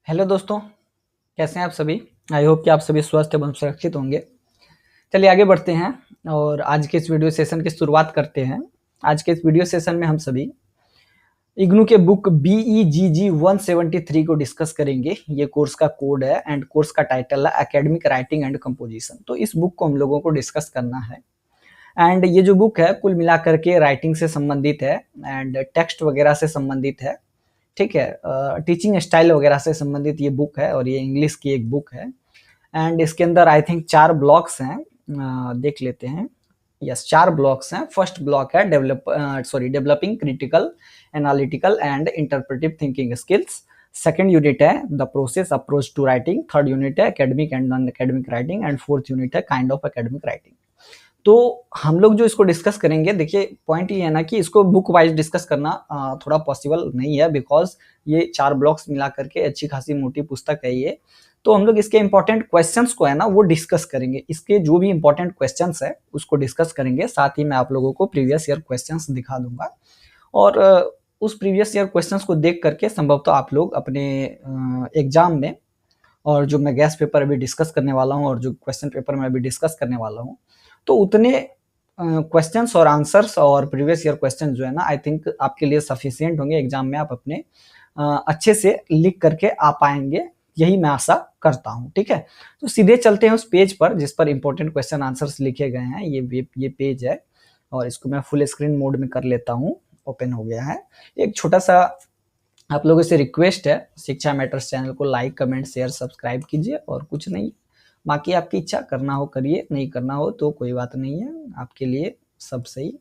Hello दोस्तों, कैसे हैं आप सभी। आई होप कि आप सभी स्वस्थ एवं सुरक्षित होंगे। चलिए आगे बढ़ते हैं और आज के इस वीडियो सेशन की शुरुआत करते हैं। आज के इस वीडियो सेशन में हम सभी इग्नू के बुक BEGG 173 को डिस्कस करेंगे। ये कोर्स का कोड है एंड कोर्स का टाइटल है एकेडमिक राइटिंग एंड कंपोजिशन। तो इस बुक को हम लोगों को डिस्कस करना है एंड ये जो बुक है कुल मिलाकर के राइटिंग से संबंधित है एंड टेक्स्ट वगैरह से संबंधित है। ठीक है, टीचिंग स्टाइल वगैरह से संबंधित ये बुक है और ये इंग्लिश की एक बुक है एंड इसके अंदर आई थिंक 4 ब्लॉक्स हैं। देख लेते हैं। यस, 4 ब्लॉक्स हैं। फर्स्ट ब्लॉक है developing critical analytical and interpretive thinking skills. Second unit है the process approach to writing. Third unit है academic and non academic writing and fourth unit है kind of academic writing. तो हम लोग जो इसको डिस्कस करेंगे, देखिए पॉइंट ये है ना कि इसको बुक वाइज डिस्कस करना थोड़ा पॉसिबल नहीं है, बिकॉज ये 4 ब्लॉक्स मिला करके अच्छी खासी मोटी पुस्तक है ये। तो हम लोग इसके इंपॉर्टेंट क्वेश्चंस को है ना वो डिस्कस करेंगे। इसके जो भी इंपॉर्टेंट क्वेश्चंस है उसको डिस्कस करेंगे। साथ ही मैं आप लोगों को प्रीवियस ईयर क्वेश्चंस दिखा दूंगा और उस प्रीवियस ईयर क्वेश्चंस को देख करके संभवतः आप लोग अपने एग्जाम में, और जो मैं गैस पेपर अभी डिस्कस करने वाला हूँ और जो क्वेश्चन पेपर में अभी डिस्कस करने वाला हूँ, तो उतने क्वेश्चंस और आंसर्स और प्रीवियस ईयर क्वेश्चन जो है ना आई थिंक आपके लिए सफिशिएंट होंगे। एग्जाम में आप अपने अच्छे से लिख करके आ पाएंगे, यही मैं आशा करता हूँ। ठीक है, तो सीधे चलते हैं उस पेज पर जिस पर इंपॉर्टेंट क्वेश्चन आंसर्स लिखे गए हैं। ये पेज है और इसको मैं फुल स्क्रीन मोड में कर लेता हूँ। ओपन हो गया है। एक छोटा सा आप लोगों से रिक्वेस्ट है, शिक्षा मैटर्स चैनल को लाइक कमेंट शेयर सब्सक्राइब कीजिए और कुछ नहीं। बाकी आपकी इच्छा, करना हो करिए, नहीं करना हो तो कोई बात नहीं है, आपके लिए सब सही।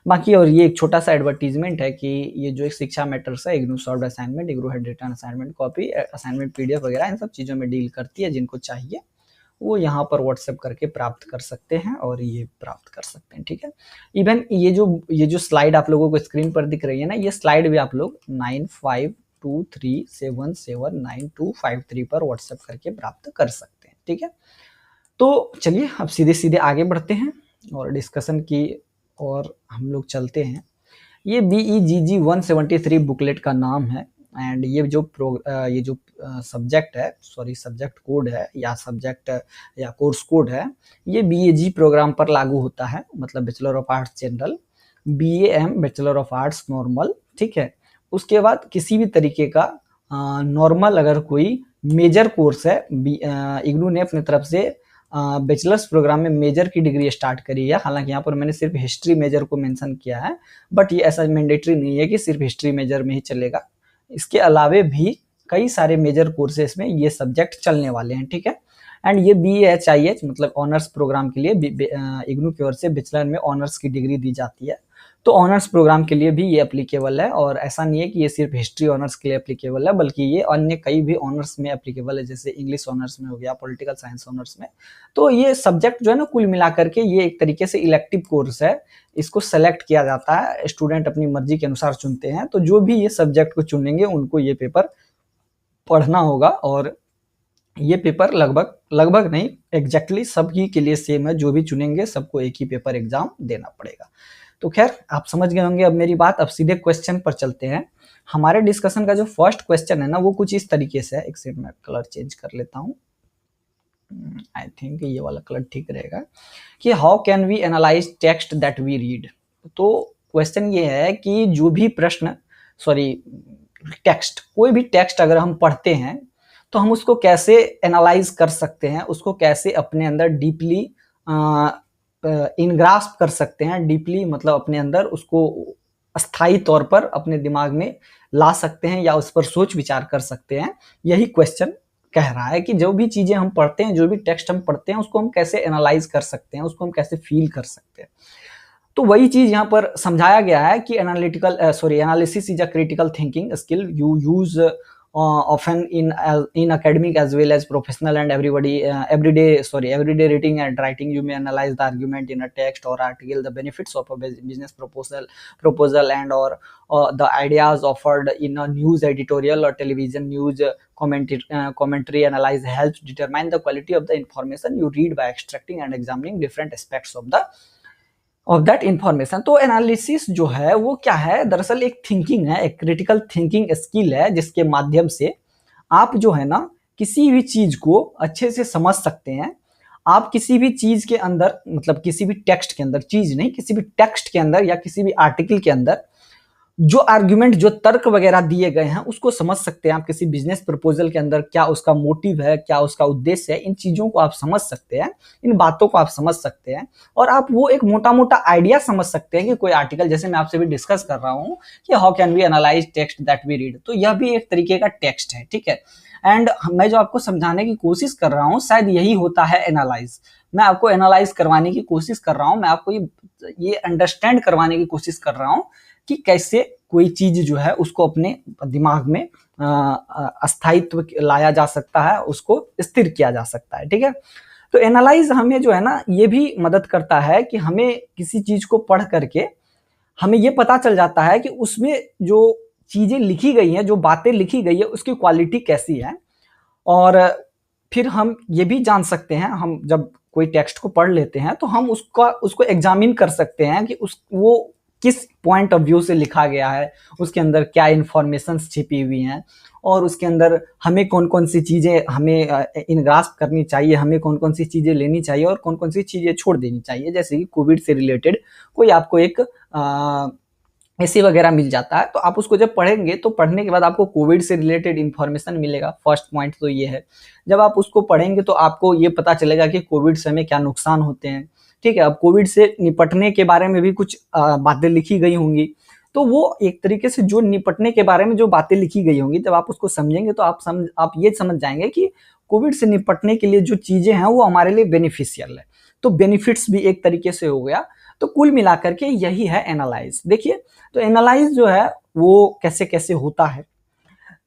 बाकी और ये एक छोटा सा एडवर्टीजमेंट है कि ये जो एक शिक्षा मैटर्स है IGNOU solved assignment, IGNOU hand written assignment copy, assignment PDF वगैरह इन सब चीज़ों में डील करती है। जिनको चाहिए वो यहाँ पर व्हाट्सएप करके प्राप्त कर सकते हैं और ये प्राप्त कर सकते हैं। ठीक है, इवन ये जो स्लाइड आप लोगों को स्क्रीन पर दिख रही है ना, ये स्लाइड भी आप लोग 9523779253 पर व्हाट्सएप करके प्राप्त कर सकते हैं। ठीक है, तो चलिए अब सीधे सीधे आगे बढ़ते हैं और डिस्कशन की और हम लोग चलते हैं। ये BEGG 173 बुकलेट का नाम है एंड ये जो सब्जेक्ट है, सब्जेक्ट कोड है या सब्जेक्ट या कोर्स कोड है, ये BAG प्रोग्राम पर लागू होता है, मतलब bachelor of arts general, BAM bachelor of arts normal. ठीक है, उसके बाद किसी भी तरीके का नॉर्मल अगर कोई मेजर कोर्स है, इग्नू ने अपने तरफ से बैचलर्स प्रोग्राम में मेजर की डिग्री स्टार्ट करी है। हालांकि यहाँ पर मैंने सिर्फ हिस्ट्री मेजर को मेंशन किया है, बट ये ऐसा मैंडेटरी नहीं है कि सिर्फ हिस्ट्री मेजर में ही चलेगा। इसके अलावे भी कई सारे मेजर कोर्सेज में ये सब्जेक्ट चलने वाले हैं। ठीक है, एंड ये BHIH मतलब ऑनर्स प्रोग्राम के लिए इग्नू की ओर से बैचलर में ऑनर्स की डिग्री दी जाती है। तो ऑनर्स प्रोग्राम के लिए भी ये एप्लीकेबल है और ऐसा नहीं है कि ये सिर्फ हिस्ट्री ऑनर्स के लिए एप्लीकेबल है, बल्कि ये अन्य कई भी ऑनर्स में एप्लीकेबल है, जैसे इंग्लिश ऑनर्स में हो गया, पॉलिटिकल साइंस ऑनर्स में। तो ये सब्जेक्ट जो है ना कुल मिलाकर के ये एक तरीके से इलेक्टिव कोर्स है। इसको सेलेक्ट किया जाता है, स्टूडेंट अपनी मर्जी के अनुसार चुनते हैं। तो जो भी ये सब्जेक्ट को चुनेंगे उनको ये पेपर पढ़ना होगा और ये पेपर लगभग नहीं, एग्जैक्टली सबकी के लिए सेम है। जो भी चुनेंगे सबको एक ही पेपर एग्जाम देना पड़ेगा। तो खैर आप समझ गए होंगे अब मेरी बात। अब सीधे क्वेश्चन पर चलते हैं। हमारे डिस्कशन का जो फर्स्ट क्वेश्चन है ना वो कुछ इस तरीके से है। एक सेकंड में कलर चेंज कर लेता हूँ। आई थिंक ये वाला कलर ठीक रहेगा कि how can we analyse text that we read. तो क्वेश्चन ये है कि जो भी प्रश्न टेक्स्ट, कोई भी टेक्स्ट अगर हम पढ़ते हैं तो हम उसको कैसे एनालाइज कर सकते हैं, उसको कैसे अपने अंदर डीपली इनग्रास्प कर सकते हैं। डीपली मतलब अपने अंदर उसको अस्थायी तौर पर अपने दिमाग में ला सकते हैं या उस पर सोच विचार कर सकते हैं। यही क्वेश्चन कह रहा है कि जो भी चीजें हम पढ़ते हैं, जो भी टेक्स्ट हम पढ़ते हैं, उसको हम कैसे एनालाइज कर सकते हैं, उसको हम कैसे फील कर सकते हैं। तो वही चीज यहाँ पर समझाया गया है कि analysis is a critical thinking skill you use often in academic as well as professional and everyday reading and writing. You may analyze the argument in a text or article, the benefits of a business proposal and or the ideas offered in a news editorial or television news commentary. Analyze helps determine the quality of the information you read by extracting and examining different aspects of that information. तो analysis जो है वो क्या है, दरअसल एक thinking है, एक क्रिटिकल थिंकिंग स्किल है जिसके माध्यम से आप जो है ना किसी भी चीज को अच्छे से समझ सकते हैं। आप किसी भी चीज के अंदर, मतलब किसी भी टेक्स्ट के अंदर, चीज नहीं, किसी भी टेक्स्ट के अंदर या किसी भी आर्टिकल के अंदर जो आर्ग्यूमेंट, जो तर्क वगैरह दिए गए हैं उसको समझ सकते हैं आप। किसी बिजनेस प्रपोजल के अंदर क्या उसका मोटिव है, क्या उसका उद्देश्य है, इन चीजों को आप समझ सकते हैं, इन बातों को आप समझ सकते हैं और आप वो एक मोटा मोटा आइडिया समझ सकते हैं कि कोई आर्टिकल, जैसे मैं आपसे भी डिस्कस कर रहा हूँ कि how can we analyse text that we read, तो यह भी एक तरीके का टेक्स्ट है, ठीक है। एंड मैं जो आपको समझाने की कोशिश कर रहा हूँ शायद यही होता है एनालाइज। मैं आपको एनालाइज करवाने की कोशिश कर रहा हूँ, मैं आपको ये अंडरस्टैंड करवाने की कोशिश कर रहा हूँ कि कैसे कोई चीज जो है उसको अपने दिमाग में स्थायित्व लाया जा सकता है, उसको स्थिर किया जा सकता है, ठीक है। तो एनालाइज हमें जो है ना ये भी मदद करता है कि हमें किसी चीज को पढ़ करके हमें ये पता चल जाता है कि उसमें जो चीजें लिखी गई हैं, जो बातें लिखी गई है, उसकी क्वालिटी कैसी है। और फिर हम ये भी जान सकते हैं, हम जब कोई टेक्स्ट को पढ़ लेते हैं तो हम उसको एग्जामिन कर सकते हैं कि वो किस पॉइंट ऑफ व्यू से लिखा गया है, उसके अंदर क्या इंफॉर्मेशन छिपी हुई हैं और उसके अंदर हमें कौन कौन सी चीज़ें हमें इनग्रास्प करनी चाहिए, हमें कौन कौन सी चीज़ें लेनी चाहिए और कौन कौन सी चीज़ें छोड़ देनी चाहिए। जैसे कि कोविड से रिलेटेड कोई आपको एक ऐसे वगैरह मिल जाता है तो आप उसको जब पढ़ेंगे तो पढ़ने के बाद आपको कोविड से रिलेटेड इंफॉर्मेशन मिलेगा। फर्स्ट पॉइंट तो ये है, जब आप उसको पढ़ेंगे तो आपको ये पता चलेगा कि कोविड से हमें क्या नुकसान होते हैं, ठीक है। अब कोविड से निपटने के बारे में भी कुछ बातें लिखी गई होंगी, तो वो एक तरीके से जो निपटने के बारे में जो बातें लिखी गई होंगी, जब आप उसको समझेंगे तो आप ये समझ जाएंगे कि कोविड से निपटने के लिए जो चीजें हैं वो हमारे लिए बेनिफिशियल है। तो बेनिफिट्स भी एक तरीके से हो गया। तो कुल मिलाकर के यही है एनालाइज। देखिए, तो एनालाइज जो है वो कैसे कैसे होता है।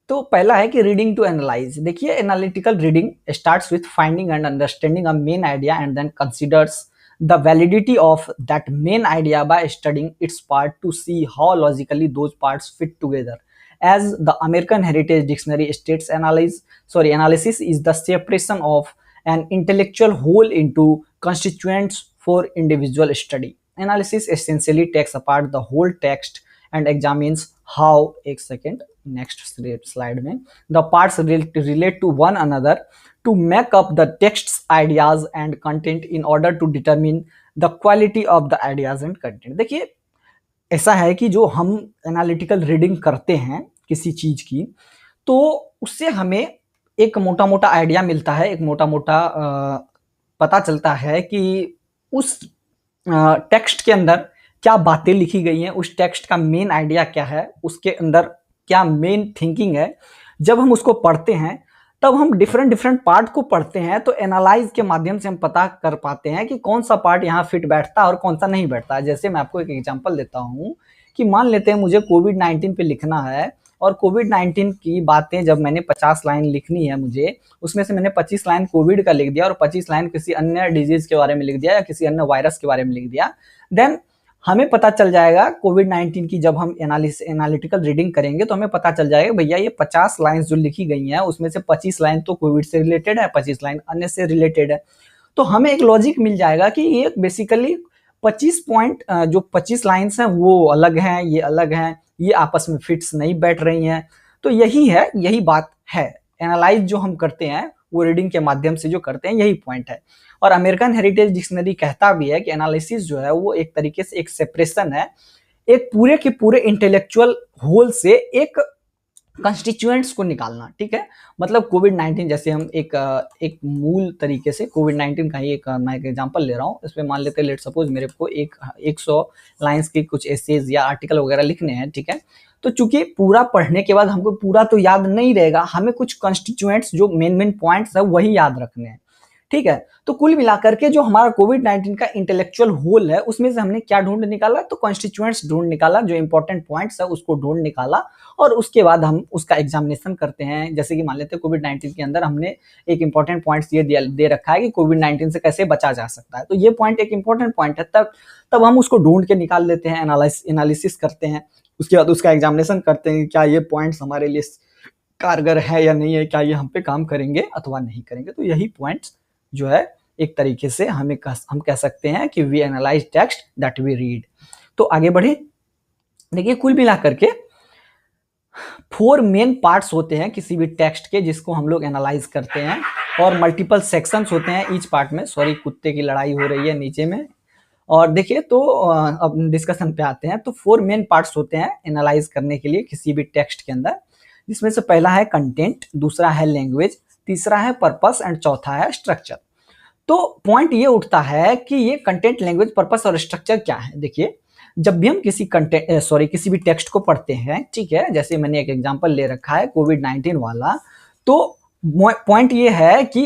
तो पहला है कि रीडिंग टू एनालाइज। देखिए, analytical reading starts with finding and understanding a main idea and then considers the validity of that main idea by studying its part to see how logically those parts fit together. As the American Heritage Dictionary states, analysis is the separation of an intellectual whole into constituents for individual study. Analysis essentially takes apart the whole text and examines how, एक second, next slide में, the parts relate to one another to make up the text's ideas and content in order to determine the quality of the ideas and content. देखिए, ऐसा है कि जो हम analytical reading करते हैं किसी चीज की, तो उससे हमें एक मोटा मोटा आइडिया मिलता है, एक मोटा मोटा पता चलता है कि उस टेक्स्ट के अंदर क्या बातें लिखी गई हैं, उस टेक्स्ट का मेन आइडिया क्या है, उसके अंदर क्या मेन थिंकिंग है। जब हम उसको पढ़ते हैं तब हम डिफरेंट पार्ट को पढ़ते हैं तो एनालाइज के माध्यम से हम पता कर पाते हैं कि कौन सा पार्ट यहाँ फिट बैठता है और कौन सा नहीं बैठता है। जैसे मैं आपको एक एग्जांपल देता हूँ कि मान लेते हैं मुझे कोविड-19 पे लिखना है और कोविड-19 की बातें जब मैंने 50 लाइन लिखनी है मुझे, उसमें से मैंने 25 लाइन कोविड का लिख दिया और 25 लाइन किसी अन्य डिजीज के बारे में लिख दिया या किसी अन्य वायरस के बारे में लिख दिया, देन हमें पता चल जाएगा कोविड-19 की जब हम एनालिटिकल रीडिंग करेंगे तो हमें पता चल जाएगा भैया ये 50 लाइन्स जो लिखी गई हैं उसमें से 25 लाइन तो कोविड से रिलेटेड है, 25 लाइन अन्य से रिलेटेड है। तो हमें एक लॉजिक मिल जाएगा कि ये बेसिकली 25 पॉइंट जो 25 लाइन्स हैं वो अलग हैं, ये अलग हैं, ये आपस में फिट्स नहीं बैठ रही हैं। तो यही बात है। एनालाइज जो हम करते हैं वो रीडिंग के माध्यम से जो करते हैं, यही पॉइंट है। और अमेरिकन हेरिटेज डिक्शनरी कहता भी है कि एनालिसिस जो है वो एक तरीके से एक सेपरेशन है, एक पूरे के पूरे इंटेलेक्चुअल होल से एक कंस्टिट्यूएंट्स को निकालना, ठीक है। मतलब कोविड-19 जैसे हम एक मूल तरीके से कोविड-19 का ही मैं एक एग्जांपल ले रहा हूँ। इसमें मान लेते हैं लेट सपोज मेरे को 100 लाइंस के कुछ एसेज या आर्टिकल वगैरह लिखने हैं, ठीक है। तो चूंकि पूरा पढ़ने के बाद हमको पूरा तो याद नहीं रहेगा, हमें कुछ कंस्टिट्यूएंट्स जो मेन पॉइंट्स है वही याद रखने हैं, ठीक है। तो कुल मिलाकर के जो हमारा कोविड-19 का इंटेलेक्चुअल होल है उसमें से हमने क्या ढूंढ निकाला, तो कॉन्स्टिट्यूएंट्स ढूंढ निकाला, जो इंपॉर्टेंट पॉइंट्स है उसको ढूंढ निकाला और उसके बाद हम उसका एग्जामिनेशन करते हैं। जैसे कि मान लेते हैं कोविड-19 के अंदर हमने एक इंपॉर्टेंट पॉइंट्स ये दे रखा है कि कोविड-19 से कैसे बचा जा सकता है, तो ये पॉइंट एक इंपॉर्टेंट पॉइंट है। तब हम उसको ढूंढ के निकाल लेते हैं, एनालिसिस करते हैं, उसके बाद उसका एग्जामिनेशन करते हैं क्या ये पॉइंट्स हमारे लिए कारगर है या नहीं है, क्या ये हम पे काम करेंगे अथवा नहीं करेंगे। तो यही पॉइंट्स जो है एक तरीके से हम कह सकते हैं कि we analyse text that we read. तो आगे बढ़े। देखिए, कुल मिलाकर के 4 मेन पार्ट्स होते हैं किसी भी टेक्स्ट के जिसको हम लोग एनालाइज करते हैं, और मल्टीपल सेक्शंस होते हैं ईच पार्ट में। सॉरी, कुत्ते की लड़ाई हो रही है नीचे में। और देखिए तो अब डिस्कशन पे आते हैं। तो 4 मेन पार्ट्स होते हैं एनालाइज करने के लिए किसी भी टेक्स्ट के अंदर, जिसमें से पहला है कंटेंट, दूसरा है लैंग्वेज, तीसरा है पर्पस एंड चौथा है स्ट्रक्चर। तो पॉइंट ये उठता है कि ये कंटेंट, लैंग्वेज, पर्पस और स्ट्रक्चर क्या है। देखिए, जब भी हम किसी भी टेक्स्ट को पढ़ते हैं, ठीक है, जैसे मैंने एक एग्जांपल ले रखा है कोविड-19 वाला, तो पॉइंट ये है कि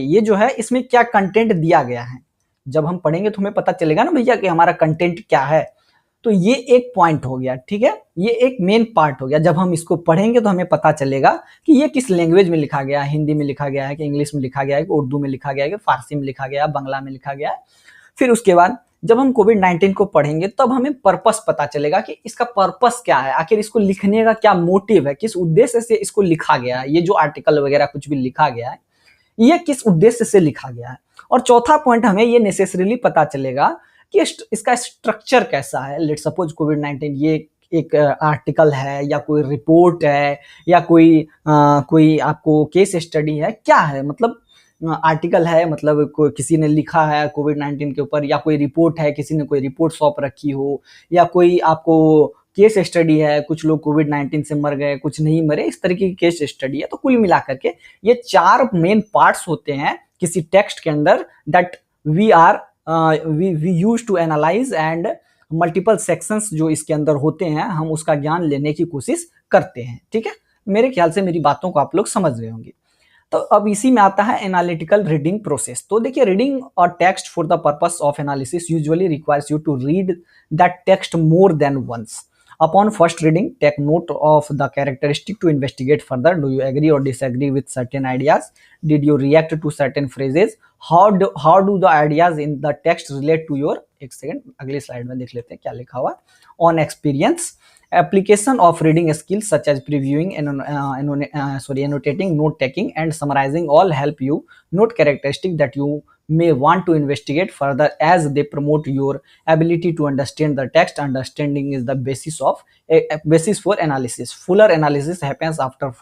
ये जो है इसमें क्या कंटेंट दिया गया है। जब हम पढ़ेंगे तो हमें पता चलेगा ना भैया कि हमारा कंटेंट क्या है। तो ये एक पॉइंट हो गया, ठीक है, ये एक मेन पार्ट हो गया। जब हम इसको पढ़ेंगे तो हमें पता चलेगा कि ये किस लैंग्वेज में लिखा गया है, हिंदी में लिखा गया है कि इंग्लिश में लिखा गया है कि उर्दू में लिखा गया है कि फारसी में लिखा गया है, बांग्ला में लिखा गया है। फिर उसके बाद जब हम कोविड-19 को पढ़ेंगे तब हमें पर्पस पता चलेगा कि इसका पर्पस क्या है, आखिर इसको लिखने का क्या मोटिव है, किस उद्देश्य से इसको लिखा गया है। ये जो आर्टिकल वगैरह कुछ भी लिखा गया है, ये किस उद्देश्य से लिखा गया है। और चौथा पॉइंट, हमें ये नेसेसरीली पता चलेगा कि इसका स्ट्रक्चर कैसा है। लेट्स सपोज कोविड-19 ये एक आर्टिकल है या कोई रिपोर्ट है या कोई आपको केस स्टडी है, क्या है, मतलब आर्टिकल है, मतलब किसी ने लिखा है कोविड-19 के ऊपर, या कोई रिपोर्ट है, किसी ने कोई रिपोर्ट सौंप रखी हो, या कोई आपको केस स्टडी है, कुछ लोग कोविड-19 से मर गए, कुछ नहीं मरे, इस तरीके की केस स्टडी है। तो कुल मिलाकर के ये 4 मेन पार्ट्स होते हैं किसी टेक्स्ट के अंदर, that we use to analyse, and multiple sections जो इसके अंदर होते हैं हम उसका ज्ञान लेने की कोशिश करते हैं। ठीक है, मेरे ख्याल से मेरी बातों को आप लोग समझ गए होंगे। तो अब इसी में आता है एनालिटिकल रीडिंग प्रोसेस। तो देखिए, रीडिंग और text for the purpose of analysis usually requires you to read that text more than once. Upon first reading, take note of the characteristic to investigate further. Do you agree or disagree with certain ideas? Did you react to certain phrases? How do the ideas in the text relate to your, एक second अगली slide में देख लेते हैं क्या लिखा हुआ। On experience, application of reading skills such as previewing, annotating, note taking and summarizing all help you note characteristics that you may want to investigate further as they promote your ability to understand the text. Understanding is the basis for analysis. Fuller analysis happens after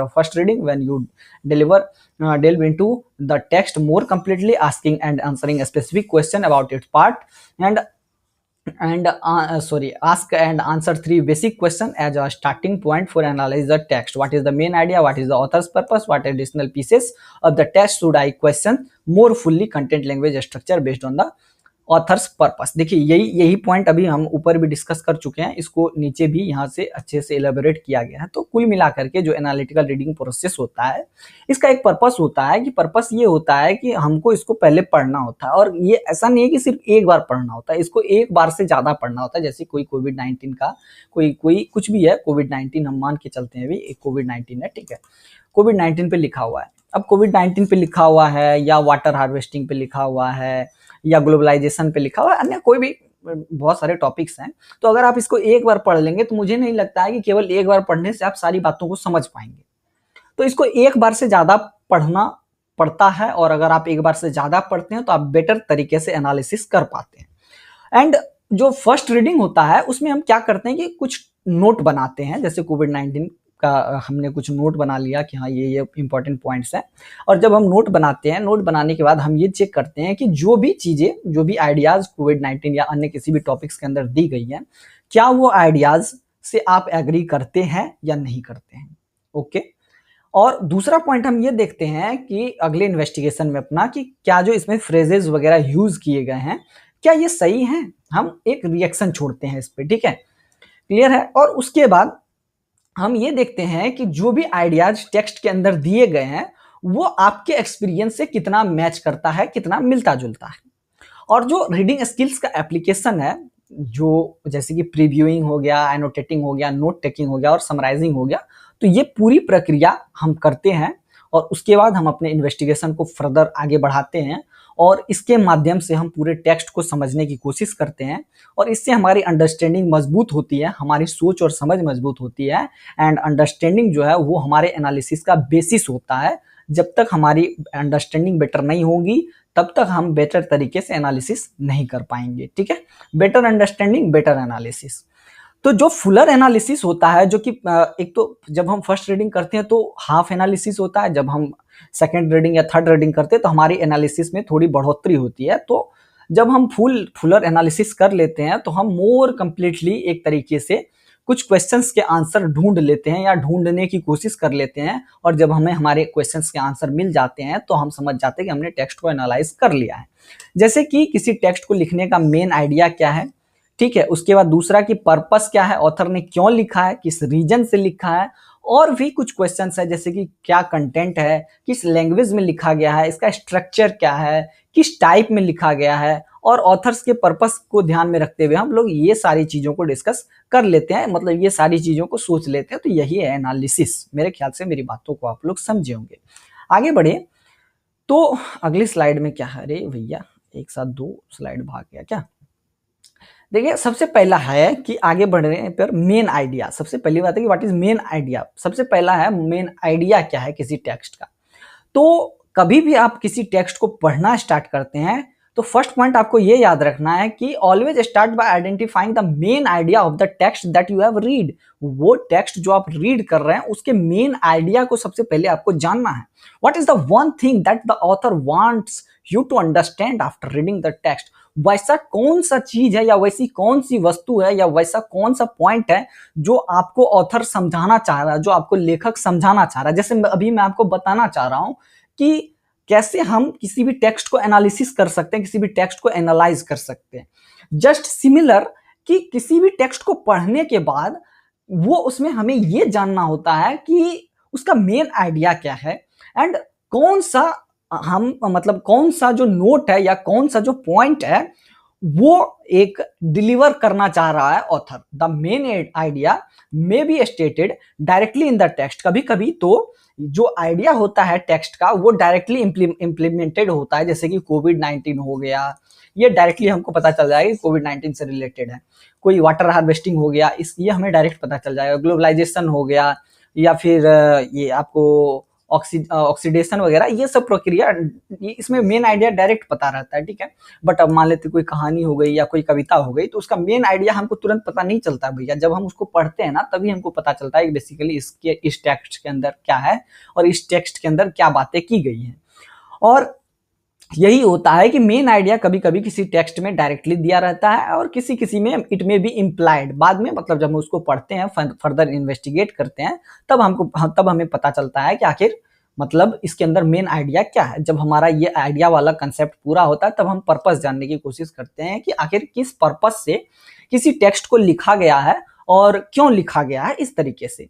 a first reading, when you delve into the text more completely, asking and answering a specific question about its part, ask and answer 3 basic questions as a starting point for analyze the text. What is the main idea? What is the author's purpose? What additional pieces of the text should I question more fully? Content, language, structure based on the authors purpose. देखिए, यही point अभी हम ऊपर भी discuss कर चुके हैं, इसको नीचे भी यहाँ से अच्छे से एलेबोरेट किया गया है। तो कुल मिलाकर के जो एनालिटिकल रीडिंग प्रोसेस होता है, इसका एक पर्पस होता है कि पर्पस ये होता है कि हमको इसको पहले पढ़ना होता है, और ये ऐसा नहीं है कि सिर्फ एक बार पढ़ना होता है, इसको एक बार से ज्यादा पढ़ना होता है। जैसे कोई कोविड-19 का कोई कुछ भी है, कोविड-19 हम मान के चलते हैं, अभी एक कोविड-19 है, ठीक है, कोविड-19 पे लिखा हुआ है। अब कोविड-19 पे लिखा हुआ है, या वाटर हार्वेस्टिंग पे लिखा हुआ है, या ग्लोबलाइजेशन पे लिखा हुआ है, अन्य कोई भी बहुत सारे टॉपिक्स हैं। तो अगर आप इसको एक बार पढ़ लेंगे तो मुझे नहीं लगता है कि केवल एक बार पढ़ने से आप सारी बातों को समझ पाएंगे। तो इसको एक बार से ज्यादा पढ़ना पड़ता है, और अगर आप एक बार से ज्यादा पढ़ते हैं तो आप बेटर तरीके से एनालिसिस कर पाते हैं। एंड जो फर्स्ट रीडिंग होता है उसमें हम क्या करते हैं कि कुछ नोट बनाते हैं। जैसे कोविड-19 का हमने कुछ नोट बना लिया कि हाँ ये इंपॉर्टेंट पॉइंट्स हैं, और जब हम नोट बनाते हैं, नोट बनाने के बाद हम ये चेक करते हैं कि जो भी चीजें, जो भी आइडियाज कोविड-19 या अन्य किसी भी टॉपिक्स के अंदर दी गई हैं, क्या वो आइडियाज से आप एग्री करते हैं या नहीं करते हैं। ओके, और दूसरा पॉइंट हम ये देखते हैं कि अगले इन्वेस्टिगेशन में अपना, कि क्या जो इसमें फ्रेजेस वगैरह यूज किए गए हैं क्या ये सही हैं। हम एक रिएक्शन छोड़ते हैं इस पे, ठीक है, क्लियर है। और उसके बाद हम ये देखते हैं कि जो भी आइडियाज टेक्स्ट के अंदर दिए गए हैं वो आपके एक्सपीरियंस से कितना मैच करता है, कितना मिलता जुलता है। और जो रीडिंग स्किल्स का एप्लीकेशन है, जो जैसे कि प्रीव्यूइंग हो गया, एनोटेटिंग हो गया, नोट टेकिंग हो गया और समराइजिंग हो गया, तो ये पूरी प्रक्रिया हम करते हैं, और उसके बाद हम अपने इन्वेस्टिगेशन को फर्दर आगे बढ़ाते हैं, और इसके माध्यम से हम पूरे टेक्स्ट को समझने की कोशिश करते हैं, और इससे हमारी अंडरस्टैंडिंग मजबूत होती है, हमारी सोच और समझ मजबूत होती है। एंड अंडरस्टैंडिंग जो है वो हमारे एनालिसिस का बेसिस होता है। जब तक हमारी अंडरस्टैंडिंग बेटर नहीं होगी तब तक हम बेटर तरीके से एनालिसिस नहीं कर पाएंगे, ठीक है। Better understanding, better analysis. तो जो फुलर एनालिसिस होता है, जो कि एक तो जब हम फर्स्ट रीडिंग करते हैं तो हाफ एनालिसिस होता है, जब हम सेकंड रीडिंग या थर्ड रीडिंग करते हैं तो हमारी एनालिसिस में थोड़ी बढ़ोतरी होती है। तो जब हम फुलर एनालिसिस कर लेते हैं तो हम मोर कंप्लीटली एक तरीके से कुछ क्वेश्चंस के आंसर ढूंढ लेते हैं या ढूंढने की कोशिश कर लेते हैं, और जब हमें हमारे क्वेश्चंस के आंसर मिल जाते हैं तो हम समझ जाते हैं कि हमने टेक्स्ट को एनालाइज कर लिया है। जैसे कि किसी टेक्स्ट को लिखने का मेन आइडिया क्या है, ठीक है, उसके बाद दूसरा कि पर्पस क्या है, ऑथर ने क्यों लिखा है, किस रीजन से लिखा है, और भी कुछ क्वेश्चंस है जैसे कि क्या कंटेंट है, किस लैंग्वेज में लिखा गया है, इसका स्ट्रक्चर क्या है, किस टाइप में लिखा गया है, और ऑथर्स के पर्पस को ध्यान में रखते हुए हम लोग ये सारी चीजों को डिस्कस कर लेते हैं, मतलब ये सारी चीजों को सोच लेते हैं। तो यही है एनालिसिस। मेरे ख्याल से मेरी बातों को आप लोग समझे होंगे। आगे बढ़े तो अगली स्लाइड में क्या है, अरे भैया एक साथ दो स्लाइड भाग गया क्या। देखिए सबसे पहला है कि आगे बढ़ने पर मेन आइडिया, सबसे पहली बात है कि व्हाट इज मेन आइडिया। सबसे पहला है मेन आइडिया क्या है किसी टेक्स्ट का। तो कभी भी आप किसी टेक्स्ट को पढ़ना स्टार्ट करते हैं तो फर्स्ट पॉइंट आपको ये याद रखना है कि always start by identifying the main idea of the text that you have read. वो टेक्स्ट जो आप रीड कर रहे हैं उसके मेन आइडिया को सबसे पहले आपको जानना है। What is the one thing that the author wants you to understand after reading the text. वैसा कौन सा चीज है या वैसी कौन सी वस्तु है या वैसा कौन सा पॉइंट है जो आपको ऑथर समझाना चाह रहा है, जो आपको लेखक समझाना चाह रहा है। जैसे अभी मैं आपको बताना चाह रहा हूं कि कैसे हम किसी भी टेक्स्ट को एनालिसिस कर सकते हैं, किसी भी टेक्स्ट को एनालाइज कर सकते हैं। जस्ट सिमिलर कि किसी भी टेक्स्ट को पढ़ने के बाद वो उसमें हमें ये जानना होता है कि उसका मेन आइडिया क्या है एंड कौन सा हम मतलब कौन सा जो नोट है या कौन सा जो पॉइंट है वो एक डिलीवर करना चाह रहा है author. The main idea may be stated directly in the text. कभी कभी तो जो आइडिया होता है टेक्स्ट का वो डायरेक्टली इंप्लीमेंटेड होता है, जैसे कि कोविड-19 हो गया, ये डायरेक्टली हमको पता चल जाएगा कि कोविड-19 से रिलेटेड है। कोई वाटर हार्वेस्टिंग हो गया, इस ये हमें डायरेक्ट पता चल जाएगा। ग्लोबलाइजेशन हो गया या फिर ये आपको ऑक्सीडेशन वगैरह, ये सब प्रक्रिया इसमें मेन आइडिया डायरेक्ट पता रहता है, ठीक है। बट अब मान लेते कोई कहानी हो गई या कोई कविता हो गई तो उसका मेन आइडिया हमको तुरंत पता नहीं चलता भैया। जब हम उसको पढ़ते हैं ना तभी हमको पता चलता है कि बेसिकली इसके इस टेक्स्ट के अंदर क्या है और इस टेक्स्ट के अंदर क्या बातें की गई हैं। और यही होता है कि मेन आइडिया कभी कभी किसी टेक्स्ट में डायरेक्टली दिया रहता है और किसी किसी में इट में बी इम्प्लाइड। बाद में मतलब जब हम उसको पढ़ते हैं, फर्दर इन्वेस्टिगेट करते हैं, तब हमें पता चलता है कि आखिर मतलब इसके अंदर मेन आइडिया क्या है। जब हमारा ये आइडिया वाला कंसेप्ट पूरा होता है तब हम पर्पस जानने की कोशिश करते हैं कि आखिर किस पर्पस से किसी टेक्स्ट को लिखा गया है और क्यों लिखा गया है, इस तरीके से।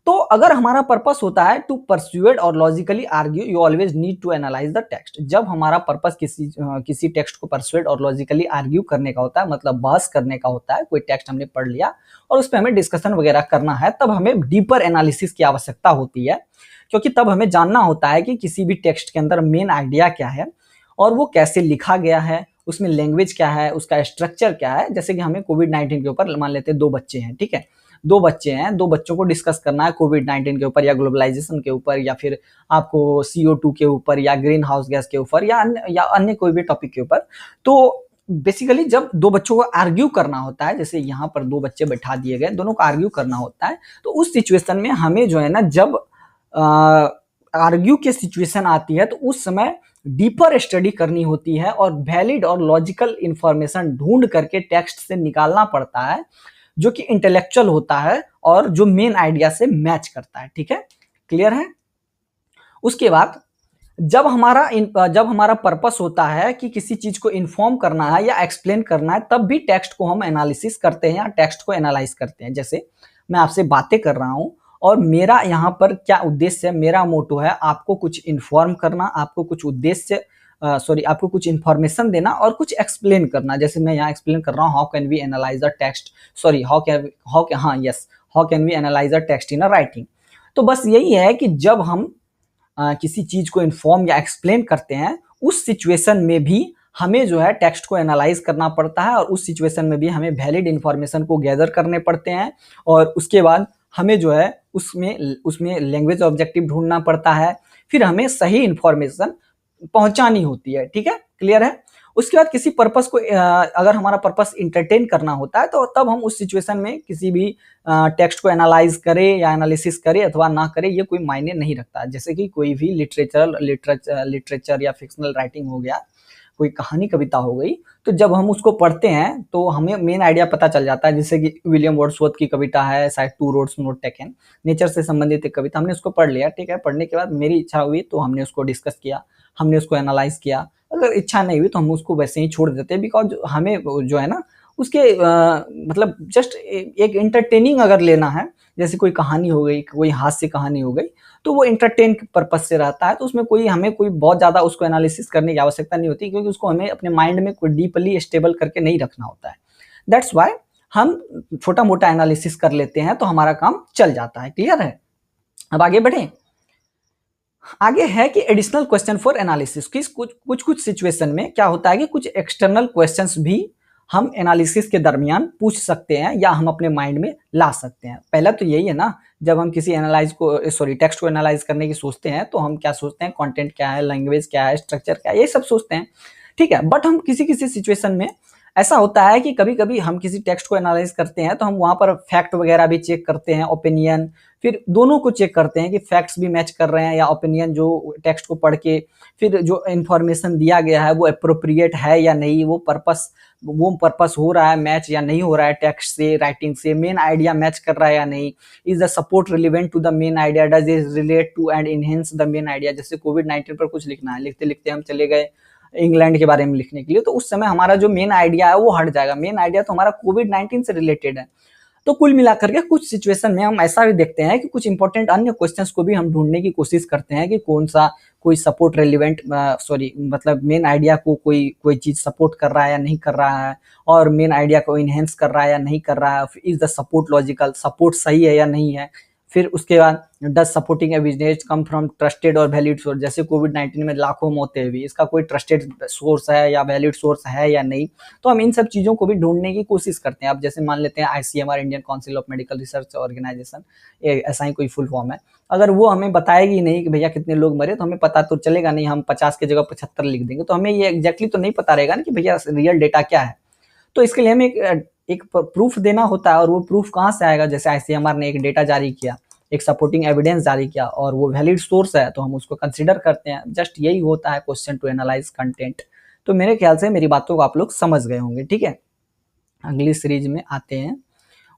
तो अगर हमारा पर्पस होता है टू परस्यूड और logically argue, you always need to analyse the text. जब हमारा पर्पस किसी टेक्स्ट को परस्यूड और लॉजिकली आर्ग्यू करने का होता है, मतलब बहस करने का होता है, कोई टेक्स्ट हमने पढ़ लिया और उस पर हमें डिस्कशन वगैरह करना है, तब हमें डीपर एनालिसिस की आवश्यकता होती है, क्योंकि तब हमें जानना होता है कि किसी भी टेक्स्ट के अंदर मेन आइडिया क्या है और वो कैसे लिखा गया है, उसमें लैंग्वेज क्या है, उसका स्ट्रक्चर क्या है। जैसे कि हमें कोविड-19 के ऊपर मान लेते हैं दो बच्चे हैं, ठीक है, दो बच्चे हैं, दो बच्चों को डिस्कस करना है कोविड-19 के ऊपर या ग्लोबलाइजेशन के ऊपर या फिर आपको CO2 के ऊपर या ग्रीन हाउस गैस के ऊपर या अन्य कोई भी टॉपिक के ऊपर। तो बेसिकली जब दो बच्चों को आर्ग्यू करना होता है, जैसे यहाँ पर दो बच्चे बैठा दिए गए, दोनों को आर्ग्यू करना होता है, तो उस सिचुएशन में हमें जो है ना, जब आर्ग्यू की सिचुएशन आती है तो उस समय डीपर स्टडी करनी होती है और वैलिड और लॉजिकल इंफॉर्मेशन ढूंढ करके टेक्स्ट से निकालना पड़ता है, जो कि इंटेलेक्चुअल होता है और जो मेन आइडिया से मैच करता है, ठीक है, क्लियर है। उसके बाद जब हमारा पर्पस होता है कि किसी चीज को इन्फॉर्म करना है या एक्सप्लेन करना है, तब भी टेक्स्ट को हम एनालिसिस करते हैं या टेक्स्ट को एनालाइज करते हैं। जैसे मैं आपसे बातें कर रहा हूं और मेरा यहाँ पर क्या उद्देश्य है, मेरा मोटो है आपको कुछ इन्फॉर्म करना, आपको कुछ उद्देश्य आपको कुछ इन्फॉर्मेशन देना और कुछ एक्सप्लेन करना। जैसे मैं यहाँ एक्सप्लेन कर रहा हूँ, how can we analyse a text, how can we analyse a text in a writing. तो बस यही है कि जब हम किसी चीज को इन्फॉर्म या एक्सप्लेन करते हैं, उस सिचुएशन में भी हमें जो है टेक्स्ट को एनालाइज करना पड़ता है और उस सिचुएशन में भी हमें वैलिड इंफॉर्मेशन को गैदर करने पड़ते हैं और उसके बाद हमें जो है उसमें लैंग्वेज ऑब्जेक्टिव ढूंढना पड़ता है, फिर हमें सही इंफॉर्मेशन पहुंचानी होती है, ठीक है, क्लियर है। उसके बाद किसी पर्पस को अगर हमारा पर्पस इंटरटेन करना होता है तो तब हम उस सिचुएशन में किसी भी टेक्स्ट को एनालाइज करें या एनालिसिस करें अथवा ना करें, ये कोई मायने नहीं रखता। जैसे कि कोई भी लिटरेचर या फिक्शनल राइटिंग हो गया, कोई कहानी कविता हो गई, तो जब हम उसको पढ़ते हैं तो हमें मेन आइडिया पता चल जाता है। जैसे कि विलियम वर्ड्सवर्थ की कविता है शायद two roads not taken, nature से संबंधित एक कविता, हमने उसको पढ़ लिया, ठीक है। पढ़ने के बाद मेरी इच्छा हुई तो हमने उसको डिस्कस किया, हमने उसको एनालाइज किया। अगर इच्छा नहीं हुई तो हम उसको वैसे ही छोड़ देते हैं, बिकॉज हमें जो है ना उसके मतलब जस्ट एक एंटरटेनिंग अगर लेना है, जैसे कोई कहानी हो गई, कोई हास्य कहानी हो गई, तो वो एंटरटेन पर्पज से रहता है, तो उसमें हमें कोई बहुत ज़्यादा उसको एनालिसिस करने की आवश्यकता नहीं होती, क्योंकि उसको हमें अपने माइंड में कोई डीपली स्टेबल करके नहीं रखना होता है। दैट्स वाई हम छोटा मोटा एनालिसिस कर लेते हैं तो हमारा काम चल जाता है। क्लियर है? अब आगे बढ़े। आगे है कि एडिशनल क्वेश्चन फॉर एनालिसिस। कुछ सिचुएशन में क्या होता है कि कुछ एक्सटर्नल क्वेश्चंस भी हम एनालिसिस के दरमियान पूछ सकते हैं या हम अपने माइंड में ला सकते हैं। पहला तो यही है ना, जब हम किसी टेक्स्ट को एनालाइज करने की सोचते हैं तो हम क्या सोचते हैं, कंटेंट क्या है, लैंग्वेज क्या है, स्ट्रक्चर क्या है, ये सब सोचते हैं, ठीक है। बट हम किसी सिचुएशन में ऐसा होता है कि कभी कभी हम किसी टेक्स्ट को एनालाइज करते हैं तो हम वहां पर फैक्ट वगैरह भी चेक करते हैं, ओपिनियन, फिर दोनों को चेक करते हैं कि फैक्ट्स भी मैच कर रहे हैं या ओपिनियन जो टेक्स्ट को पढ़ के फिर जो इंफॉर्मेशन दिया गया है वो अप्रोप्रिएट है या नहीं, वो पर्पस हो रहा है मैच या नहीं हो रहा है, टेक्स्ट से, राइटिंग से, मेन आइडिया मैच कर रहा है या नहीं, is the support relevant to the main idea, does it relate to and enhance the main idea. जैसे कोविड-19 पर कुछ लिखना है, लिखते लिखते हम चले गए इंग्लैंड के बारे में लिखने के लिए, तो उस समय हमारा जो मेन आइडिया है वो हट जाएगा। मेन आइडिया तो हमारा कोविड-19 से रिलेटेड है। तो कुल मिलाकर के कुछ सिचुएशन में हम ऐसा भी देखते हैं कि कुछ इंपॉर्टेंट अन्य क्वेश्चंस को भी हम ढूंढने की कोशिश करते हैं कि कौन सा कोई सपोर्ट रेलिवेंट मतलब मेन आइडिया को कोई चीज सपोर्ट कर रहा है या नहीं कर रहा है, और मेन आइडिया को इनहेंस कर रहा है या नहीं कर रहा है, is the support logical, support सही है या नहीं है। फिर उसके बाद does supporting evidence come from trusted और वैलिड सोर्स। जैसे कोविड-19 में लाखों मौतें हुई, इसका कोई ट्रस्टेड सोर्स है या वैलिड सोर्स है या नहीं, तो हम इन सब चीज़ों को भी ढूंढने की कोशिश करते हैं। अब जैसे मान लेते हैं ICMR, Indian council of medical research organisation, ऐसा ही कोई फुल फॉर्म है, अगर वो हमें बताएगी नहीं कि भैया कितने लोग मरे, तो हमें पता तो चलेगा नहीं, हम 50 की जगह 75 लिख देंगे, तो हमें ये एग्जैक्टली तो नहीं पता रहेगा ना कि भैया रियल डेटा क्या है। तो इसके लिए हमें एक प्रूफ देना होता है, और वो प्रूफ कहाँ से आएगा। जैसे ICMR ने एक डेटा जारी किया, एक सपोर्टिंग एविडेंस जारी किया, और वो वैलिड सोर्स है तो हम उसको कंसीडर करते हैं। जस्ट यही होता है क्वेश्चन टू एनालाइज कंटेंट। तो मेरे ख्याल से मेरी बातों को आप लोग समझ गए होंगे, ठीक है। अगली सीरीज में आते हैं।